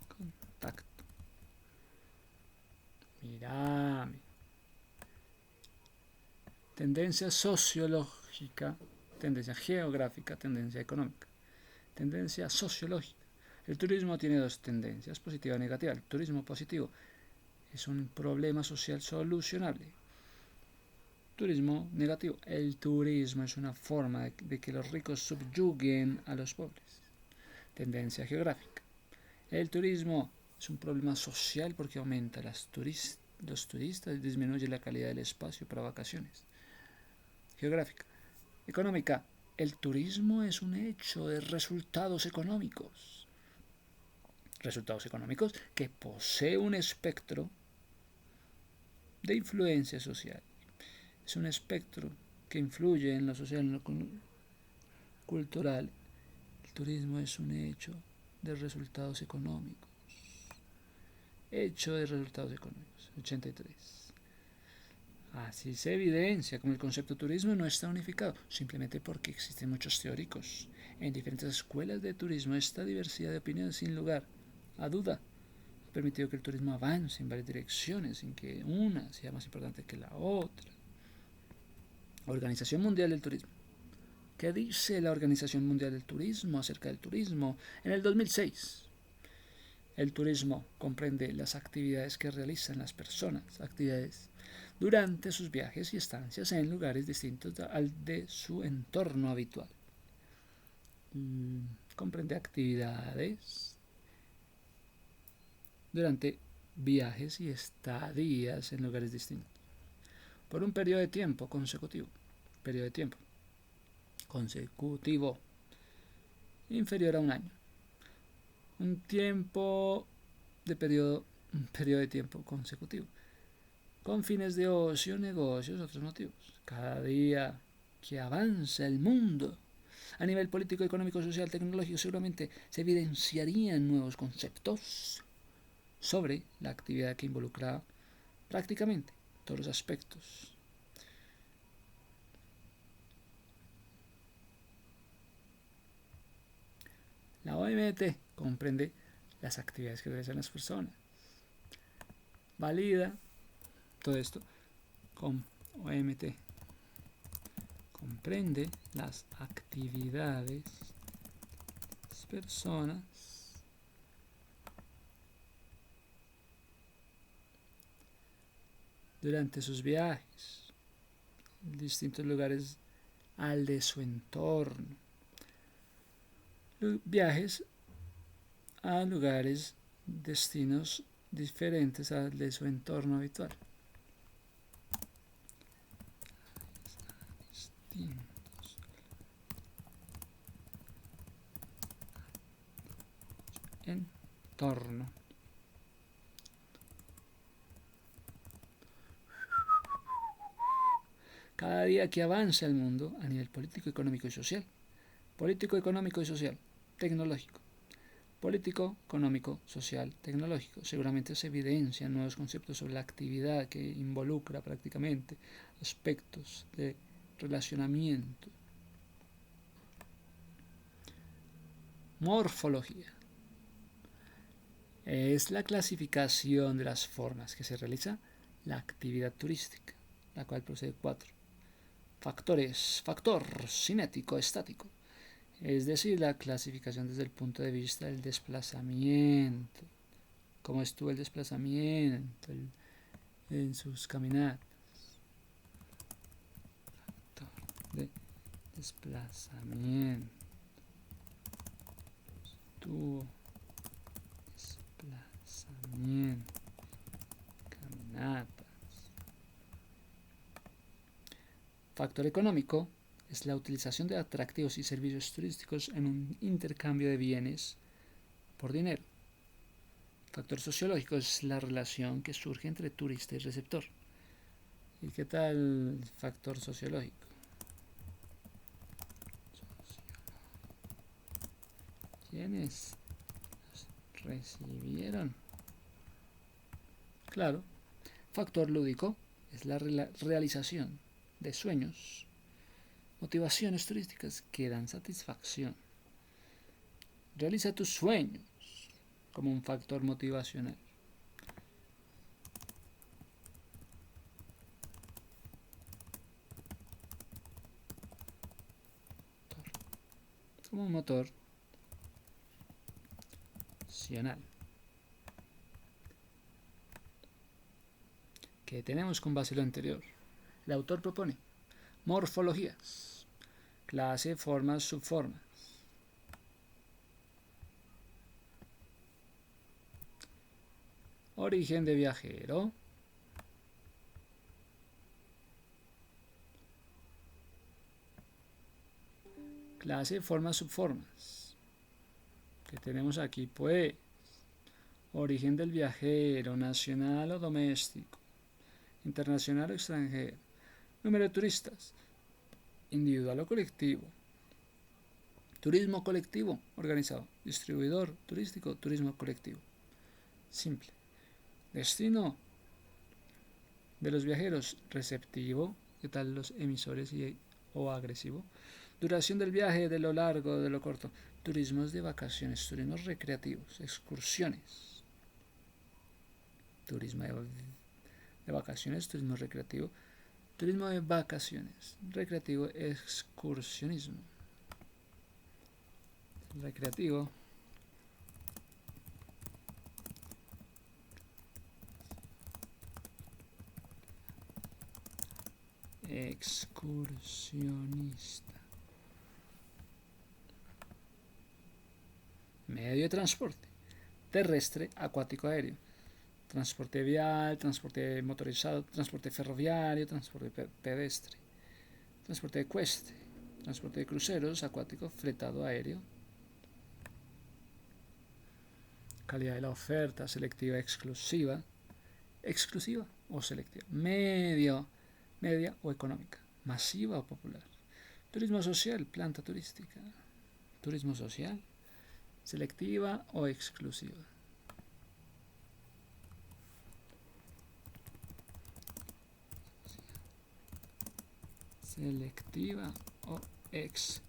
Contacto. Mirame. Tendencia sociológica, tendencia geográfica, tendencia económica. Tendencia sociológica. El turismo tiene dos tendencias, positiva y negativa. El turismo positivo es un problema social solucionable. Turismo negativo. El turismo es una forma de que los ricos subyuguen a los pobres. Tendencia geográfica. El turismo es un problema social porque aumenta los turistas y disminuye la calidad del espacio para vacaciones. Geográfica. Económica. El turismo es un hecho de resultados económicos. Resultados económicos que posee un espectro de influencia social. Es un espectro que influye en lo social, en lo cultural. El turismo es un hecho de resultados económicos. Hecho de resultados económicos. 83. Así se evidencia como el concepto de turismo no está unificado, simplemente porque existen muchos teóricos. En diferentes escuelas de turismo, esta diversidad de opiniones, sin lugar a duda, ha permitido que el turismo avance en varias direcciones, sin que una sea más importante que la otra. Organización Mundial del Turismo. ¿Qué dice la Organización Mundial del Turismo acerca del turismo? En el 2006, el turismo comprende las actividades que realizan las personas, actividades durante sus viajes y estancias en lugares distintos al de su entorno habitual. Comprende actividades durante viajes y estadías en lugares distintos por un periodo de tiempo consecutivo. Periodo de tiempo consecutivo inferior a un año. Un periodo de tiempo consecutivo con fines de ocio, negocios, otros motivos. Cada día que avanza el mundo a nivel político, económico, social, tecnológico, seguramente se evidenciarían nuevos conceptos sobre la actividad que involucra prácticamente todos los aspectos. La OMT comprende las actividades que realizan las personas. Valida todo esto con OMT. Comprende las actividades de las personas durante sus viajes en distintos lugares al de su entorno. Viajes a lugares, destinos diferentes al de su entorno habitual. Entorno. Cada día que avanza el mundo a nivel político, económico y social. Político, económico y social. Tecnológico. Político, económico, social, tecnológico. Seguramente se evidencian nuevos conceptos sobre la actividad que involucra prácticamente aspectos de relacionamiento. Morfología. Es la clasificación de las formas que se realiza la actividad turística, la cual procede de 4 factores. Factor cinético estático, es decir, la clasificación desde el punto de vista del desplazamiento, cómo estuvo el desplazamiento en sus caminatas. Factor de desplazamiento. Estuvo desplazamiento, caminatas. Factor económico es la utilización de atractivos y servicios turísticos en un intercambio de bienes por dinero. Factor sociológico es la relación que surge entre turista y receptor. ¿Y qué tal el factor sociológico? ¿Quiénes recibieron? Claro. Factor lúdico es la realización de sueños, motivaciones turísticas que dan satisfacción. Realiza tus sueños como un factor motivacional. Como un motor opcional. ¿Qué tenemos con base en lo anterior? El autor propone morfologías, clase, formas, subformas. Origen de viajero. Clase, formas, subformas. ¿Qué tenemos aquí? Pues, origen del viajero, nacional o doméstico, internacional o extranjero. Número de turistas, individual o colectivo. Turismo colectivo, organizado. Distribuidor turístico, turismo colectivo. Simple. Destino de los viajeros, receptivo. ¿Qué tal los emisores o agresivo? Duración del viaje, de lo largo, de lo corto. Turismos de vacaciones, turismos recreativos, excursiones. Turismo de vacaciones, turismo recreativo. Turismo de vacaciones, recreativo, excursionismo. Recreativo. Excursionista. Medio de transporte. Terrestre, acuático, aéreo. Transporte vial, transporte motorizado, transporte ferroviario, transporte pedestre. Transporte ecuestre. Transporte de cruceros, acuático, fletado, aéreo. Calidad de la oferta, selectiva, exclusiva. Exclusiva o selectiva. Media o económica. Masiva o popular. Turismo social, planta turística. Turismo social, selectiva o exclusiva. Selectiva o exclusiva.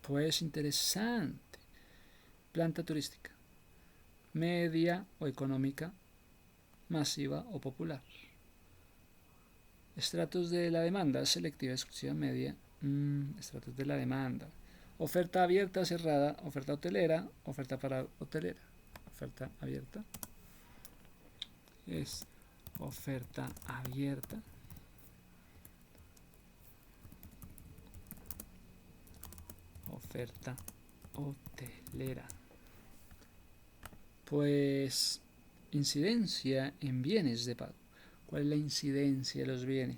Pues interesante. Planta turística. Media o económica. Masiva o popular. Estratos de la demanda. Selectiva, exclusiva, media. Estratos de la demanda. Oferta abierta, cerrada. Oferta hotelera. Oferta para hotelera. Oferta abierta. Es oferta abierta. Oferta hotelera. Pues incidencia en bienes de pago. ¿Cuál es la incidencia de los bienes?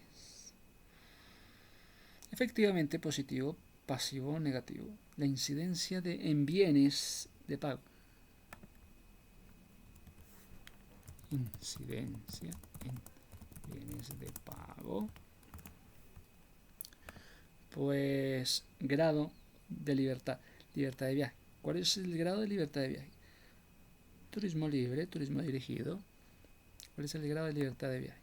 Efectivamente positivo pasivo negativo. La incidencia en bienes de pago. Incidencia en bienes de pago. Pues grado de libertad. Libertad de viaje. ¿Cuál es el grado de libertad de viaje? Turismo libre, turismo dirigido. ¿Cuál es el grado de libertad de viaje?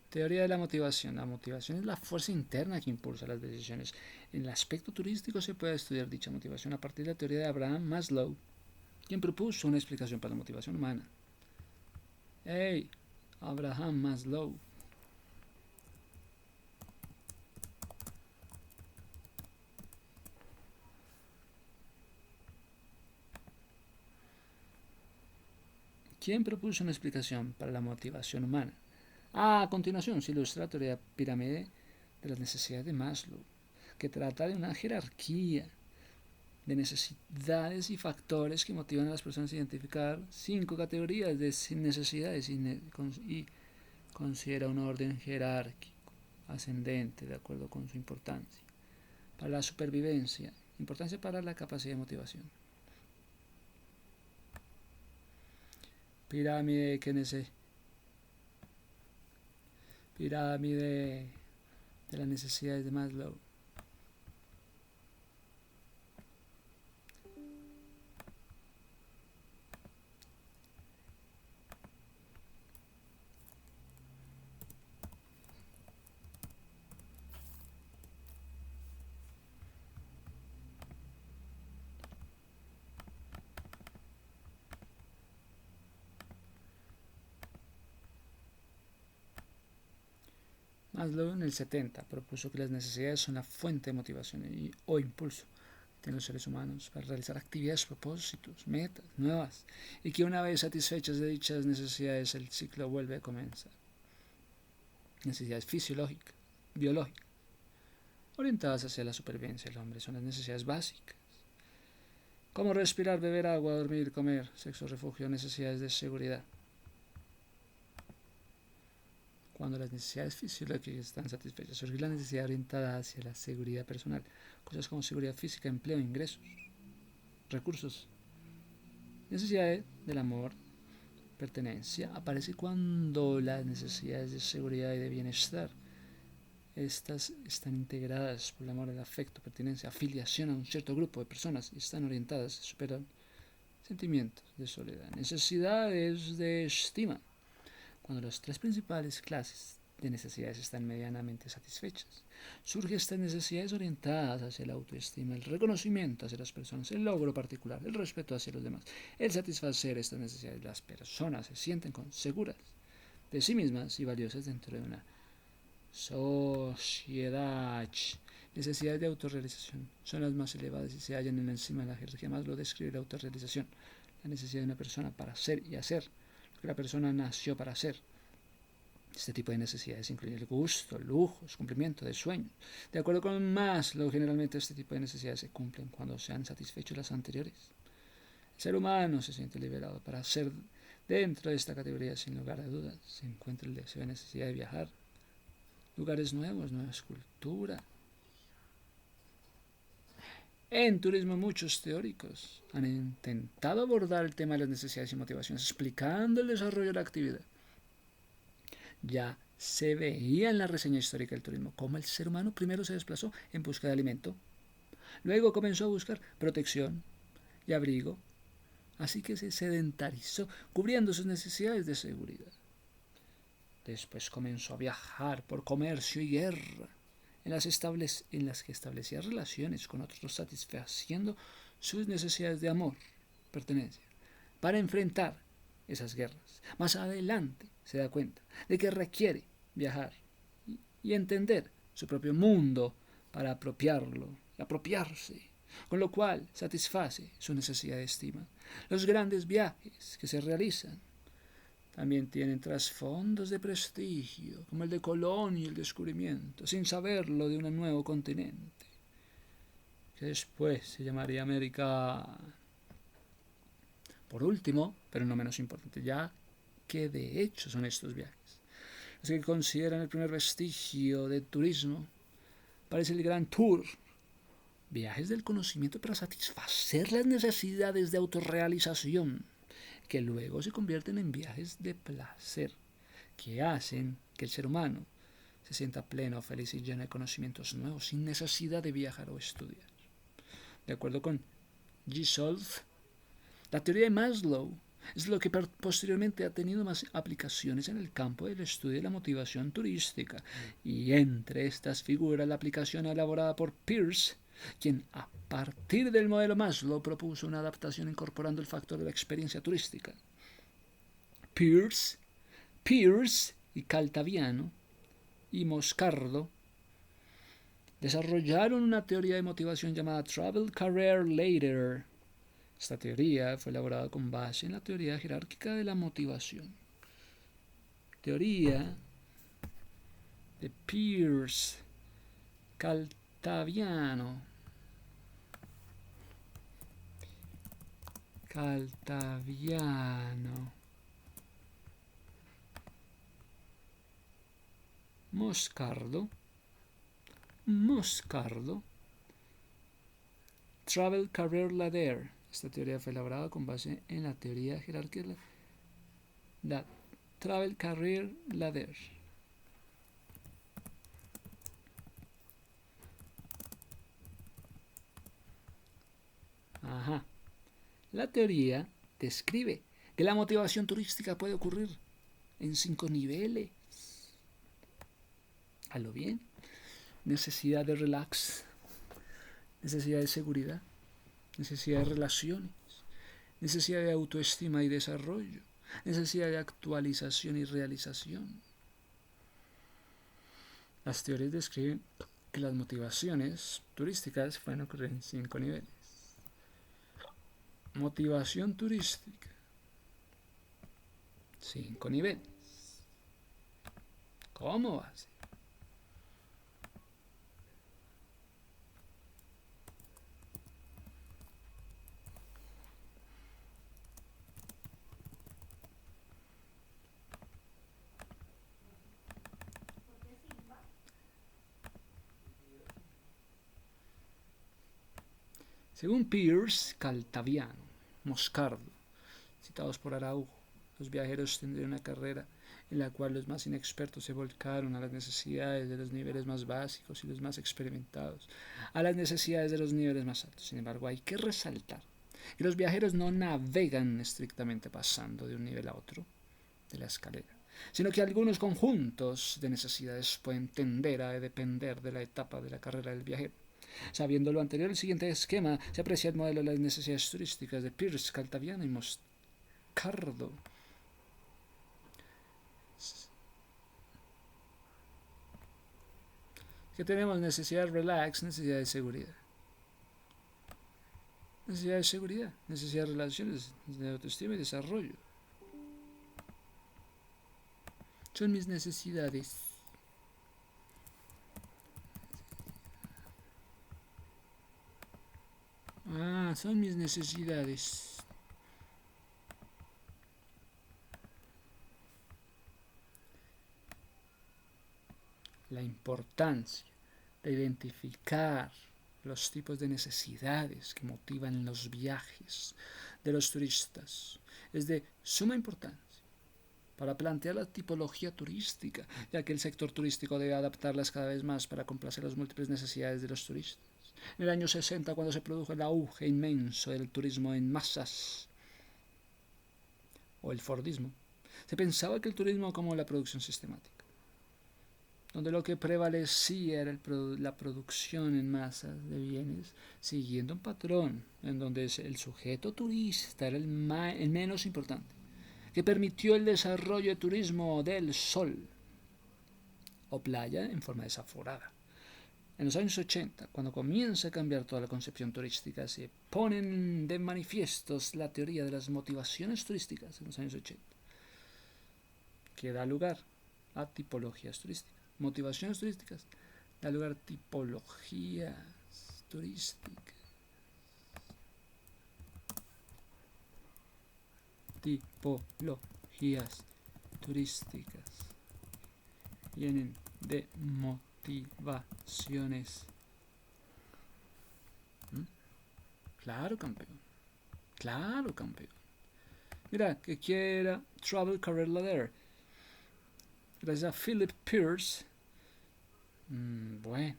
Teoría de la motivación. La motivación es la fuerza interna que impulsa las decisiones. En el aspecto turístico se puede estudiar dicha motivación a partir de la teoría de Abraham Maslow, quien propuso una explicación para la motivación humana. ¡Hey! Abraham Maslow. ¿Quién propuso una explicación para la motivación humana? A continuación se ilustra la teoría pirámide de las necesidades de Maslow, que trata de una jerarquía de necesidades y factores que motivan a las personas a identificar 5 categorías de necesidades y considera un orden jerárquico ascendente de acuerdo con su importancia. Para la supervivencia, importancia para la capacidad de motivación. Pirámide Pirámide de las necesidades de Maslow. Maslow en el 70 propuso que las necesidades son la fuente de motivación o impulso que tienen los seres humanos para realizar actividades, propósitos, metas nuevas, y que una vez satisfechas de dichas necesidades el ciclo vuelve a comenzar. Necesidades fisiológicas, biológicas, orientadas hacia la supervivencia del hombre, son las necesidades básicas, como respirar, beber agua, dormir, comer, sexo, refugio, necesidades de seguridad. Cuando las necesidades fisiológicas están satisfechas, surge la necesidad orientada hacia la seguridad personal, cosas como seguridad física, empleo, ingresos, recursos. Necesidad del amor, pertenencia, aparece cuando las necesidades de seguridad y de bienestar, estas están integradas por el amor, el afecto, pertenencia, afiliación a un cierto grupo de personas y están orientadas a superar sentimientos de soledad. Necesidades de estima. Cuando las 3 principales clases de necesidades están medianamente satisfechas, surgen estas necesidades orientadas hacia la autoestima, el reconocimiento hacia las personas, el logro particular, el respeto hacia los demás. El satisfacer estas necesidades, las personas se sienten seguras de sí mismas y valiosas dentro de una sociedad. Necesidades de autorrealización son las más elevadas y se hallan en la encima de la jerarquía. Más lo describe la autorrealización, la necesidad de una persona para ser y hacer que la persona nació para hacer. Este tipo de necesidades incluyen el gusto, lujos, cumplimiento de sueños. De acuerdo con Maslow, generalmente este tipo de necesidades se cumplen cuando se han satisfecho las anteriores. El ser humano se siente liberado para ser dentro de esta categoría, sin lugar a dudas. Se encuentra el deseo de necesidad de viajar, lugares nuevos, nuevas culturas. En turismo muchos teóricos han intentado abordar el tema de las necesidades y motivaciones, explicando el desarrollo de la actividad. Ya se veía en la reseña histórica del turismo cómo el ser humano primero se desplazó en busca de alimento, luego comenzó a buscar protección y abrigo, así que se sedentarizó, cubriendo sus necesidades de seguridad. Después comenzó a viajar por comercio y guerra, en las que establecía relaciones con otros, satisfaciendo sus necesidades de amor, pertenencia, para enfrentar esas guerras. Más adelante se da cuenta de que requiere viajar y entender su propio mundo para apropiarlo apropiarse, con lo cual satisface su necesidad de estima. Los grandes viajes que se realizan también tienen trasfondos de prestigio, como el de Colón y el descubrimiento, sin saberlo, de un nuevo continente, que después se llamaría América. Por último, pero no menos importante, ya que de hecho son estos viajes los que consideran el primer vestigio de turismo, parece el Gran Tour, viajes del conocimiento para satisfacer las necesidades de autorrealización, que luego se convierten en viajes de placer, que hacen que el ser humano se sienta pleno, feliz y lleno de conocimientos nuevos, sin necesidad de viajar o estudiar. De acuerdo con G. Solf, la teoría de Maslow es lo que posteriormente ha tenido más aplicaciones en el campo del estudio de la motivación turística, y entre estas figura la aplicación elaborada por Peirce, quien a partir del modelo Maslow propuso una adaptación incorporando el factor de la experiencia turística. Peirce y Caltabiano y Moscardo desarrollaron una teoría de motivación llamada Travel Career Ladder. Esta teoría fue elaborada con base en la teoría jerárquica de la motivación. Teoría de Peirce, Caltabiano, Moscardo, Travel Career Ladder. Esta teoría fue elaborada con base en la teoría jerárquica de la Travel Career Ladder. La teoría describe que la motivación turística puede ocurrir en 5 niveles. A lo bien: necesidad de relax, necesidad de seguridad, necesidad de relaciones, necesidad de autoestima y desarrollo, necesidad de actualización y realización. Las teorías describen que las motivaciones turísticas pueden ocurrir en 5 niveles. Motivación turística, 5 niveles. ¿Cómo va a ser? Según Peirce, Caltabiano, Moscardo, citados por Araujo, los viajeros tendrían una carrera en la cual los más inexpertos se volcaron a las necesidades de los niveles más básicos y los más experimentados a las necesidades de los niveles más altos. Sin embargo, hay que resaltar que los viajeros no navegan estrictamente pasando de un nivel a otro de la escalera, sino que algunos conjuntos de necesidades pueden tender a depender de la etapa de la carrera del viajero. Sabiendo lo anterior, el siguiente esquema se aprecia el modelo de las necesidades turísticas de Peirce, Caltabiano y Moscardo. Que tenemos necesidad de relax, necesidad de seguridad. Necesidad de seguridad, necesidad de relaciones, de autoestima y desarrollo. Son mis necesidades. Son mis necesidades. La importancia de identificar los tipos de necesidades que motivan los viajes de los turistas es de suma importancia para plantear la tipología turística, ya que el sector turístico debe adaptarlas cada vez más para complacer las múltiples necesidades de los turistas. En el año 60, cuando se produjo el auge inmenso del turismo en masas, o el Fordismo, se pensaba que el turismo como la producción sistemática, donde lo que prevalecía era la producción en masas de bienes, siguiendo un patrón en donde el sujeto turista era el menos importante, que permitió el desarrollo de turismo del sol o playa en forma desaforada, En los años 80, cuando comienza a cambiar toda la concepción turística, se ponen de manifiestos la teoría de las motivaciones turísticas en los años 80, que da lugar a tipologías turísticas. Motivaciones turísticas da lugar a tipologías turísticas. Tipologías turísticas vienen de motivaciones. Claro, campeón. Claro, campeón. Mira, que quiera Travel Career Ladder. Gracias a Philip Pierce. Bueno.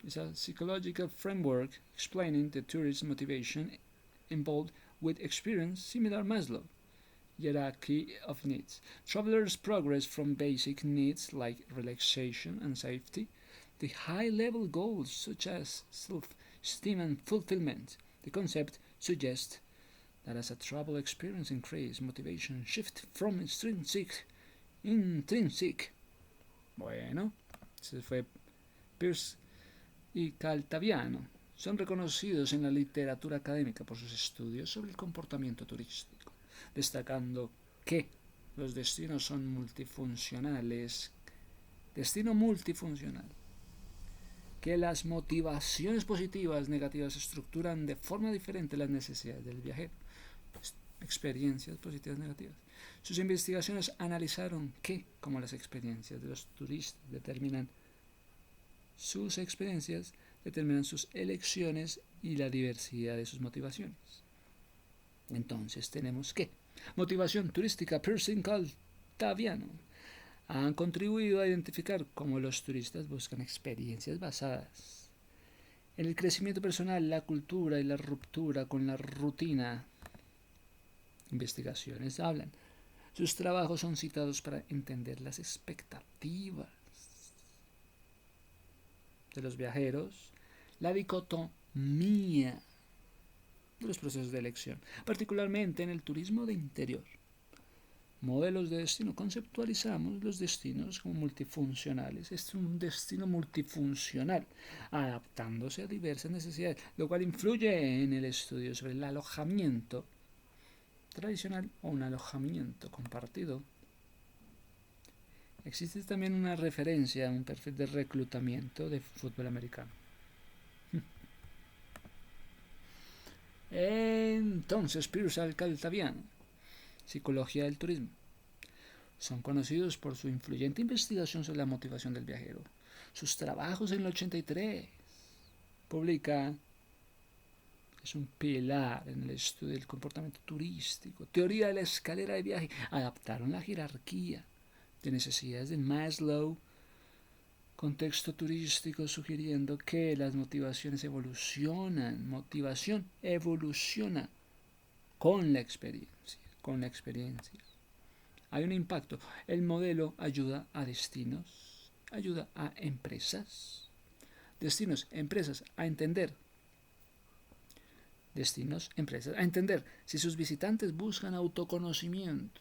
It's a psychological framework explaining the tourist motivation involved with experience similar Maslow hierarchy of needs. Travelers progress from basic needs like relaxation and safety to high-level goals such as self-esteem and fulfillment. The concept suggests that as a travel experience increases, motivation shift from intrinsic. Bueno, ese fue Pierce y Caltabiano. Son reconocidos en la literatura académica por sus estudios sobre el comportamiento turístico, destacando que los destinos son multifuncionales. Destino multifuncional. Que las motivaciones positivas, negativas estructuran de forma diferente las necesidades del viajero. Experiencias positivas, negativas. Sus investigaciones analizaron que, como las experiencias de los turistas determinan sus elecciones y la diversidad de sus motivaciones. Entonces tenemos que motivación turística Pearson Caltabiano han contribuido a identificar cómo los turistas buscan experiencias basadas en el crecimiento personal, la cultura y la ruptura con la rutina. Investigaciones hablan. Sus trabajos son citados para entender las expectativas de los viajeros, la dicotomía de los procesos de elección, particularmente en el turismo de interior. Modelos de destino. Conceptualizamos los destinos como multifuncionales. Es un destino multifuncional, adaptándose a diversas necesidades, lo cual influye en el estudio sobre el alojamiento tradicional o un alojamiento compartido. Existe también una referencia a un perfil de reclutamiento de fútbol americano. Entonces, Pierce Caltabiano, Psicología del turismo. Son conocidos por su influyente investigación sobre la motivación del viajero. Sus trabajos en el 83 publica. Es un pilar en el estudio del comportamiento turístico. Teoría de la escalera de viaje. Adaptaron la jerarquía de necesidades de Maslow. Contexto turístico sugiriendo que las motivaciones evolucionan. Motivación evoluciona con la experiencia. Hay un impacto. El modelo ayuda a destinos, ayuda a empresas. Destinos, empresas, a entender. Destinos, empresas, a entender si sus visitantes buscan autoconocimiento,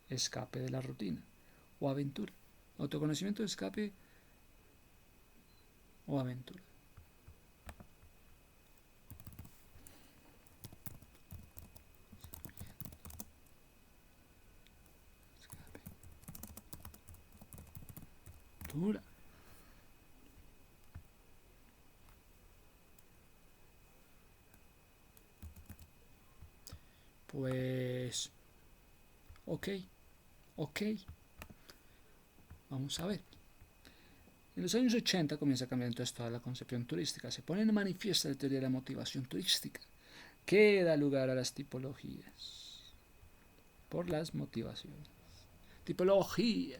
escape de la rutina o aventura. Autoconocimiento, escape o aventura. Aventura. Pues, ok. Vamos a ver. En los años 80 comienza a cambiar entonces toda la concepción turística. Se pone en manifiesto la teoría de la motivación turística, que da lugar a las tipologías por las motivaciones. Tipología.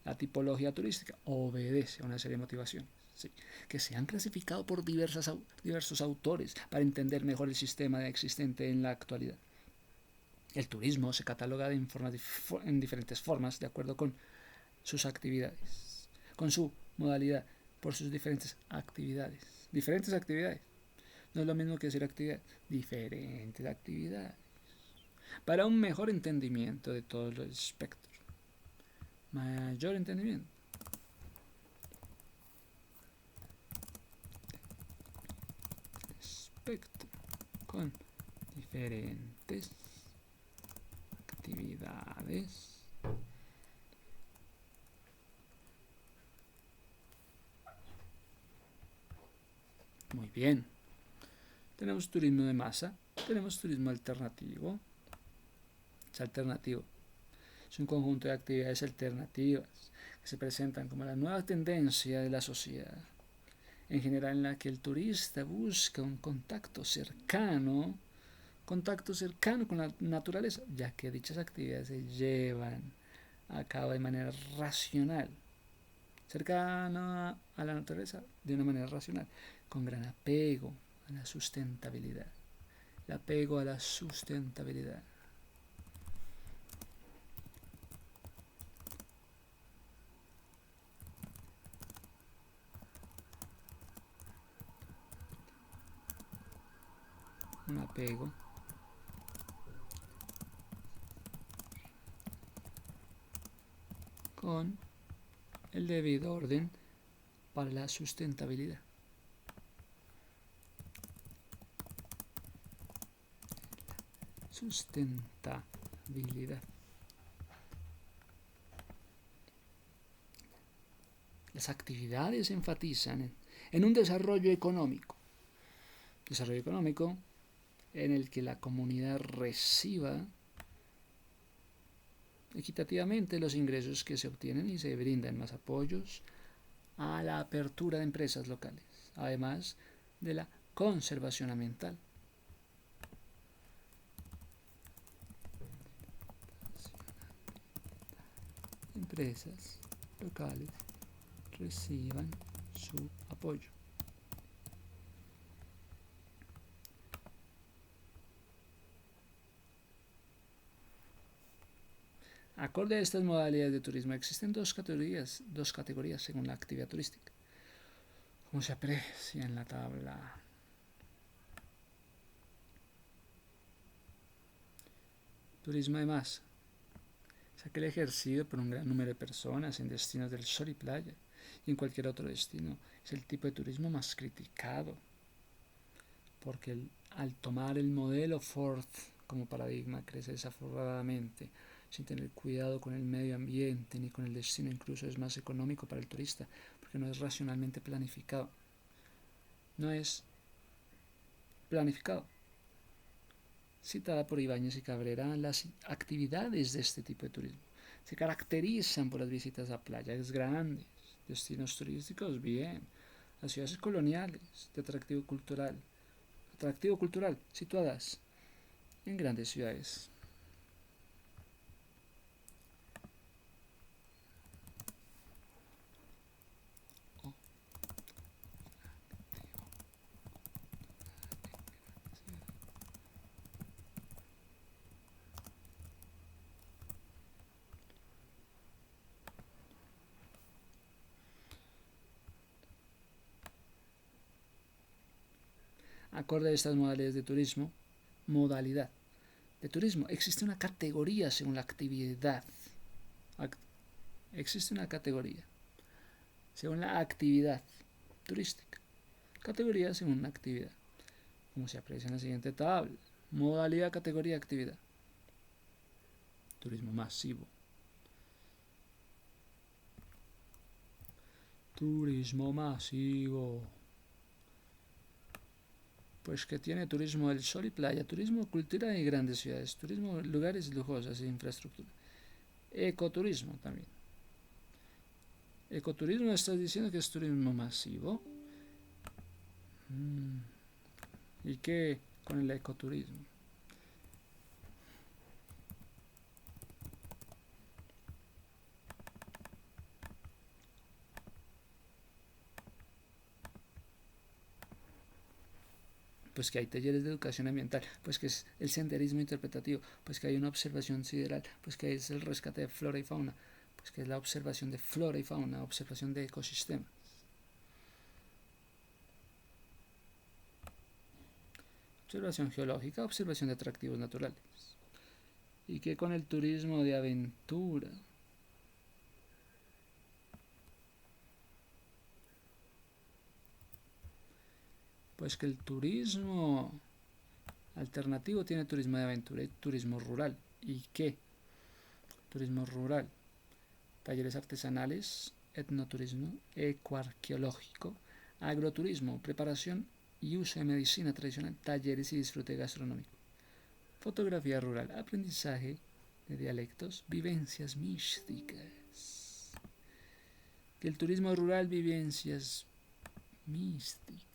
La tipología turística obedece a una serie de motivaciones, ¿sí?, que se han clasificado por diversos autores para entender mejor el sistema existente en la actualidad. El turismo se cataloga en diferentes formas de acuerdo con sus actividades, con su modalidad, por sus diferentes actividades. Diferentes actividades. No es lo mismo que decir actividad. Diferentes actividades. Para un mejor entendimiento de todos los espectros. Mayor entendimiento. aspecto, con diferentes actividades muy bien. Tenemos turismo de masa, tenemos turismo alternativo. Es alternativo. Es un conjunto de actividades alternativas que se presentan como la nueva tendencia de la sociedad, en general en la que el turista busca un contacto cercano con la naturaleza, ya que dichas actividades se llevan a cabo de manera racional, cercana a la naturaleza de una manera racional, con gran apego a la sustentabilidad. El apego a la sustentabilidad. Un apego con el debido orden para la sustentabilidad. Sustentabilidad. Las actividades enfatizan en un desarrollo económico en el que la comunidad reciba equitativamente los ingresos que se obtienen y se brindan más apoyos a la apertura de empresas locales, además de la conservación ambiental. Empresas locales reciban su apoyo. Acorde a estas modalidades de turismo existen dos categorías según la actividad turística, como se aprecia en la tabla. Turismo de masa es aquel ejercido por un gran número de personas en destinos del sol y playa y en cualquier otro destino. Es el tipo de turismo más criticado, porque al tomar el modelo Ford como paradigma crece desaforadamente, sin tener cuidado con el medio ambiente ni con el destino. Incluso es más económico para el turista, porque no es racionalmente planificado. No es planificado. Citada por Ibáñez y Cabrera, las actividades de este tipo de turismo se caracterizan por las visitas a playas grandes, destinos turísticos, bien, a ciudades coloniales de atractivo cultural situadas en grandes ciudades. Acorde a estas modalidades de turismo, modalidad de turismo, existe una categoría según la actividad. Existe una categoría según la actividad turística. Categoría según la actividad, como se aprecia en la siguiente tabla. Modalidad, categoría, actividad. Turismo masivo. Turismo masivo. Pues que tiene turismo del sol y playa, turismo, cultura y grandes ciudades, turismo, lugares lujosos e infraestructura. Ecoturismo también. Ecoturismo, estás diciendo que es turismo masivo. ¿Y qué con el ecoturismo? Pues que hay talleres de educación ambiental, pues que es el senderismo interpretativo, pues que hay una observación sideral, pues que es el rescate de flora y fauna, pues que es la observación de flora y fauna, observación de ecosistemas. Observación geológica, observación de atractivos naturales. ¿Y qué con el turismo de aventura? Pues que el turismo alternativo tiene turismo de aventura y turismo rural. ¿Y qué? Turismo rural, talleres artesanales, etnoturismo, ecoarqueológico, agroturismo, preparación y uso de medicina tradicional, talleres y disfrute gastronómico, fotografía rural, aprendizaje de dialectos, vivencias místicas. Que el turismo rural, vivencias místicas.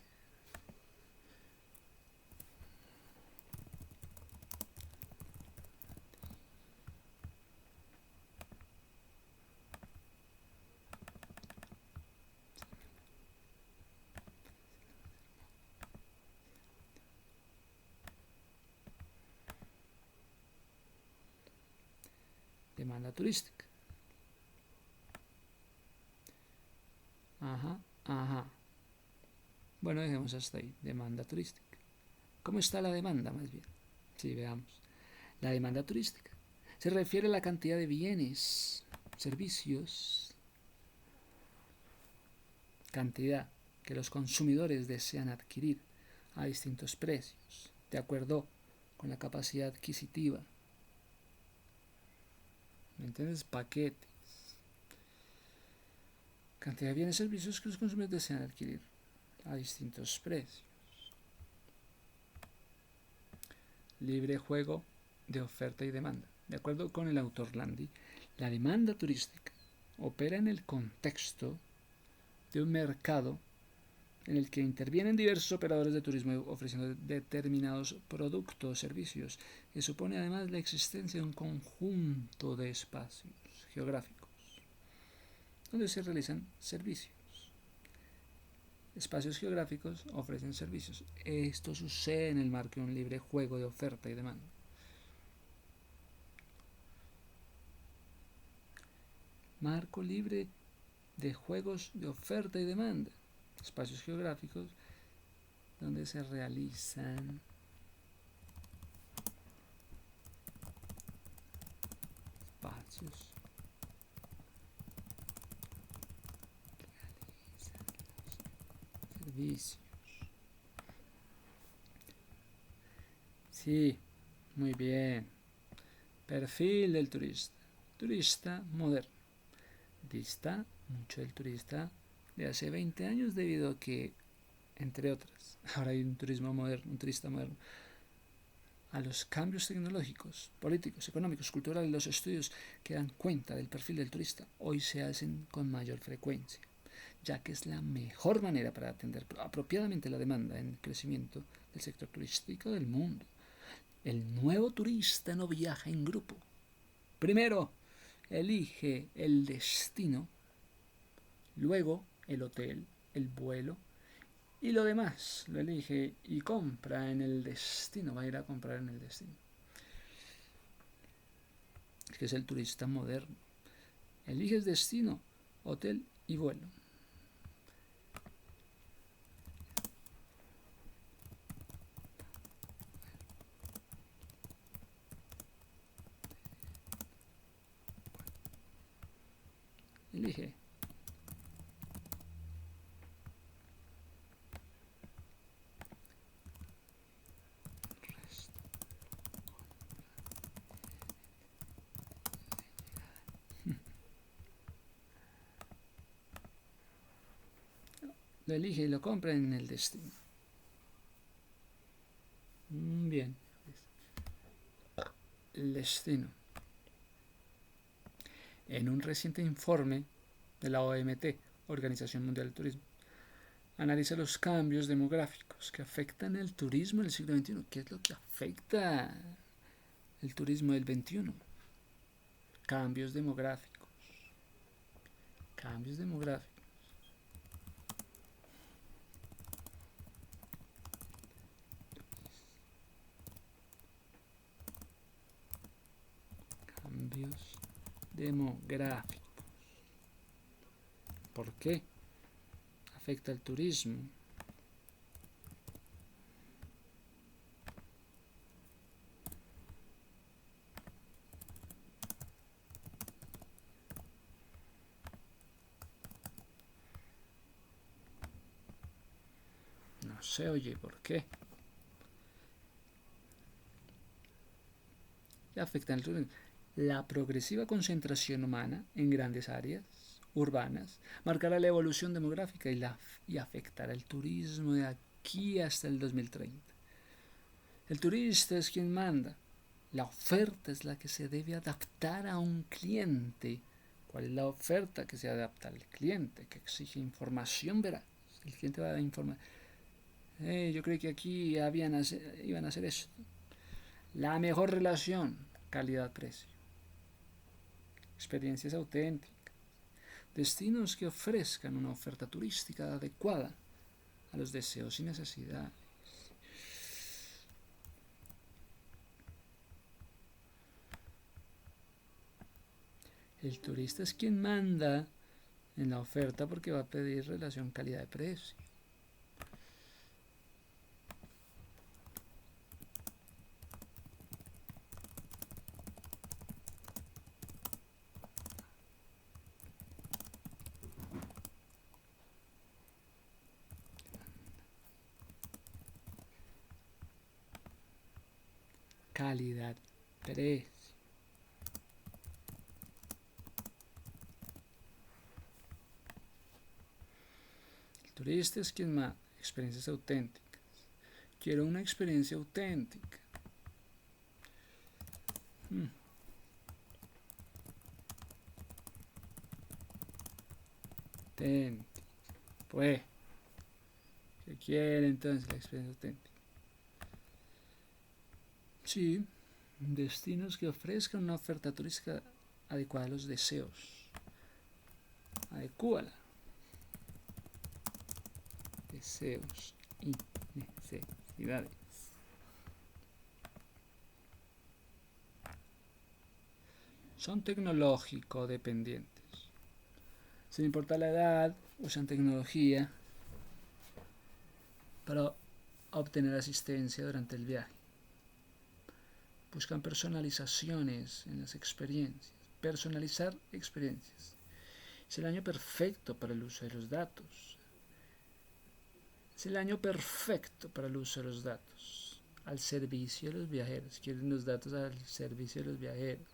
Demanda turística. Ajá, ajá. Bueno, dejemos hasta ahí. Demanda turística. ¿Cómo está la demanda, más bien? Sí, veamos. La demanda turística se refiere a la cantidad de bienes, servicios, cantidad que los consumidores desean adquirir a distintos precios, de acuerdo con la capacidad adquisitiva. ¿Me entiendes? Paquetes. Cantidad de bienes y servicios que los consumidores desean adquirir a distintos precios. Libre juego de oferta y demanda. De acuerdo con el autor Landi, la demanda turística opera en el contexto de un mercado en el que intervienen diversos operadores de turismo ofreciendo determinados productos o servicios, que supone además la existencia de un conjunto de espacios geográficos donde se realizan servicios. Espacios geográficos ofrecen servicios. Esto sucede en el marco de un libre juego de oferta y demanda. Marco libre de juegos de oferta y demanda. Espacios geográficos donde se realizan servicios. Sí, muy bien. Perfil del turista. Turista moderno. Dista mucho del turista de hace 20 años debido a que, entre otras, ahora hay un turismo moderno, un turista moderno. A los cambios tecnológicos, políticos, económicos, culturales, los estudios que dan cuenta del perfil del turista hoy se hacen con mayor frecuencia, ya que es la mejor manera para atender apropiadamente la demanda en el crecimiento del sector turístico del mundo. El nuevo turista no viaja en grupo. Primero, elige el destino, luego el hotel, el vuelo y lo demás lo elige y compra en el destino, va a ir a comprar en el destino. Que es el turista moderno. Eliges destino, hotel y vuelo. Elige. Lo elige y lo compra en el destino. Bien. El destino. En un reciente informe de la OMT, Organización Mundial del Turismo, analiza los cambios demográficos que afectan el turismo en el siglo XXI. ¿Qué es lo que afecta el turismo del XXI? Cambios demográficos. Cambios demográficos. Cambios demográficos. ¿Por qué afecta el turismo? sé, oye, ¿por qué? Y afectan el turismo. La progresiva concentración humana en grandes áreas urbanas marcará la evolución demográfica y afectará el turismo de aquí hasta el 2030. El turista es quien manda. La oferta es la que se debe adaptar a un cliente. ¿Cuál es la oferta que se adapta al cliente? Que exige información veraz. El cliente va a informar. Yo creo que aquí iban a hacer eso. La mejor relación, calidad-precio. Experiencias auténticas. Destinos que ofrezcan una oferta turística adecuada a los deseos y necesidades. El turista es quien manda en la oferta porque va a pedir relación calidad-precio. Calidad-precio. El turista es quien manda. Experiencias auténticas. Quiero una experiencia auténtica. Auténtica. Pues, ¿qué quiere entonces la experiencia auténtica? Sí, destinos que ofrezcan una oferta turística adecuada a los deseos. Adecúala. Deseos y necesidades. Son tecnológico dependientes. Sin importar la edad, usan tecnología para obtener asistencia durante el viaje. Buscan personalizaciones en las experiencias. Personalizar experiencias. Es el año perfecto para el uso de los datos. Es el año perfecto para el uso de los datos. Al servicio de los viajeros. Quieren los datos al servicio de los viajeros.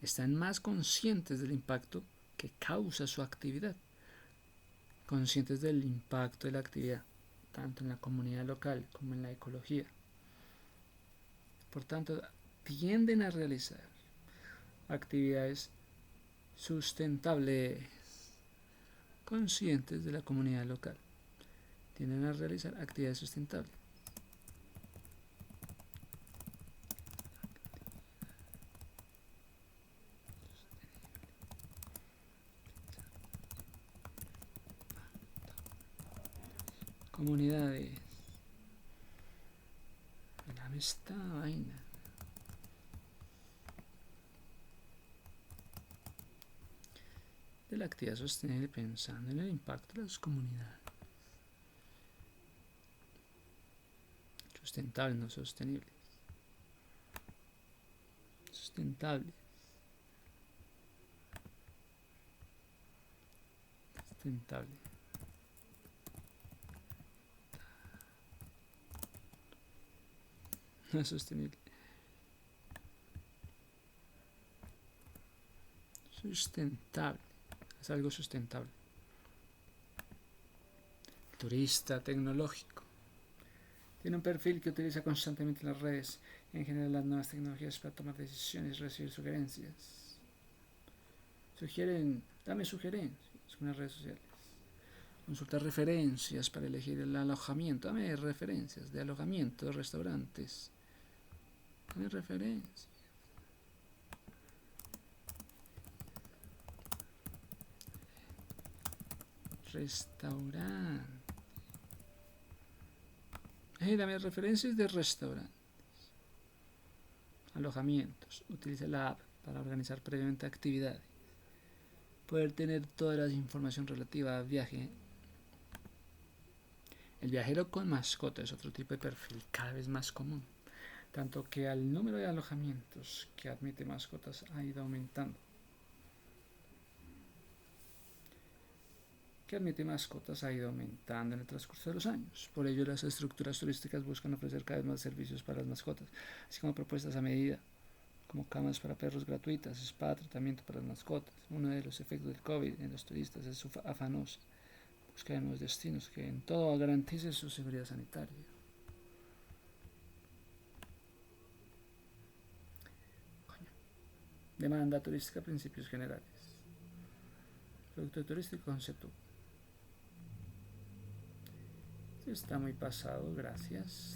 Están más conscientes del impacto que causa su actividad. Conscientes del impacto de la actividad, tanto en la comunidad local como en la ecología. Por tanto, tienden a realizar actividades sustentables, conscientes de la comunidad local. Tienden a realizar actividades sustentables. Comunidades. Dame esta vaina. De la actividad sostenible pensando en el impacto de las comunidades. Sustentables, no sostenibles. Sustentables. Sustentable. No es sostenible. Sustentable. Es algo sustentable. Turista tecnológico. Tiene un perfil que utiliza constantemente las redes, en general las nuevas tecnologías para tomar decisiones y recibir sugerencias. Dame sugerencias en las redes sociales. Consultar referencias para elegir el alojamiento. Dame referencias de alojamiento, de restaurantes. Dame referencias. Restaurante. Dame referencias de restaurantes. Alojamientos. Utiliza la app para organizar previamente actividades. Poder tener toda la información relativa al viaje El viajero con mascota es otro tipo de perfil cada vez más común, tanto que el número de alojamientos que admite mascotas ha ido aumentando. En el transcurso de los años. Por ello, las estructuras turísticas buscan ofrecer cada vez más servicios para las mascotas, así como propuestas a medida, como camas para perros gratuitas, spa, tratamiento para las mascotas. Uno de los efectos del COVID en los turistas es su afanosa búsqueda de nuevos destinos que en todo garanticen su seguridad sanitaria. Demanda turística, principios generales. Producto turístico, concepto. Está muy pasado, gracias.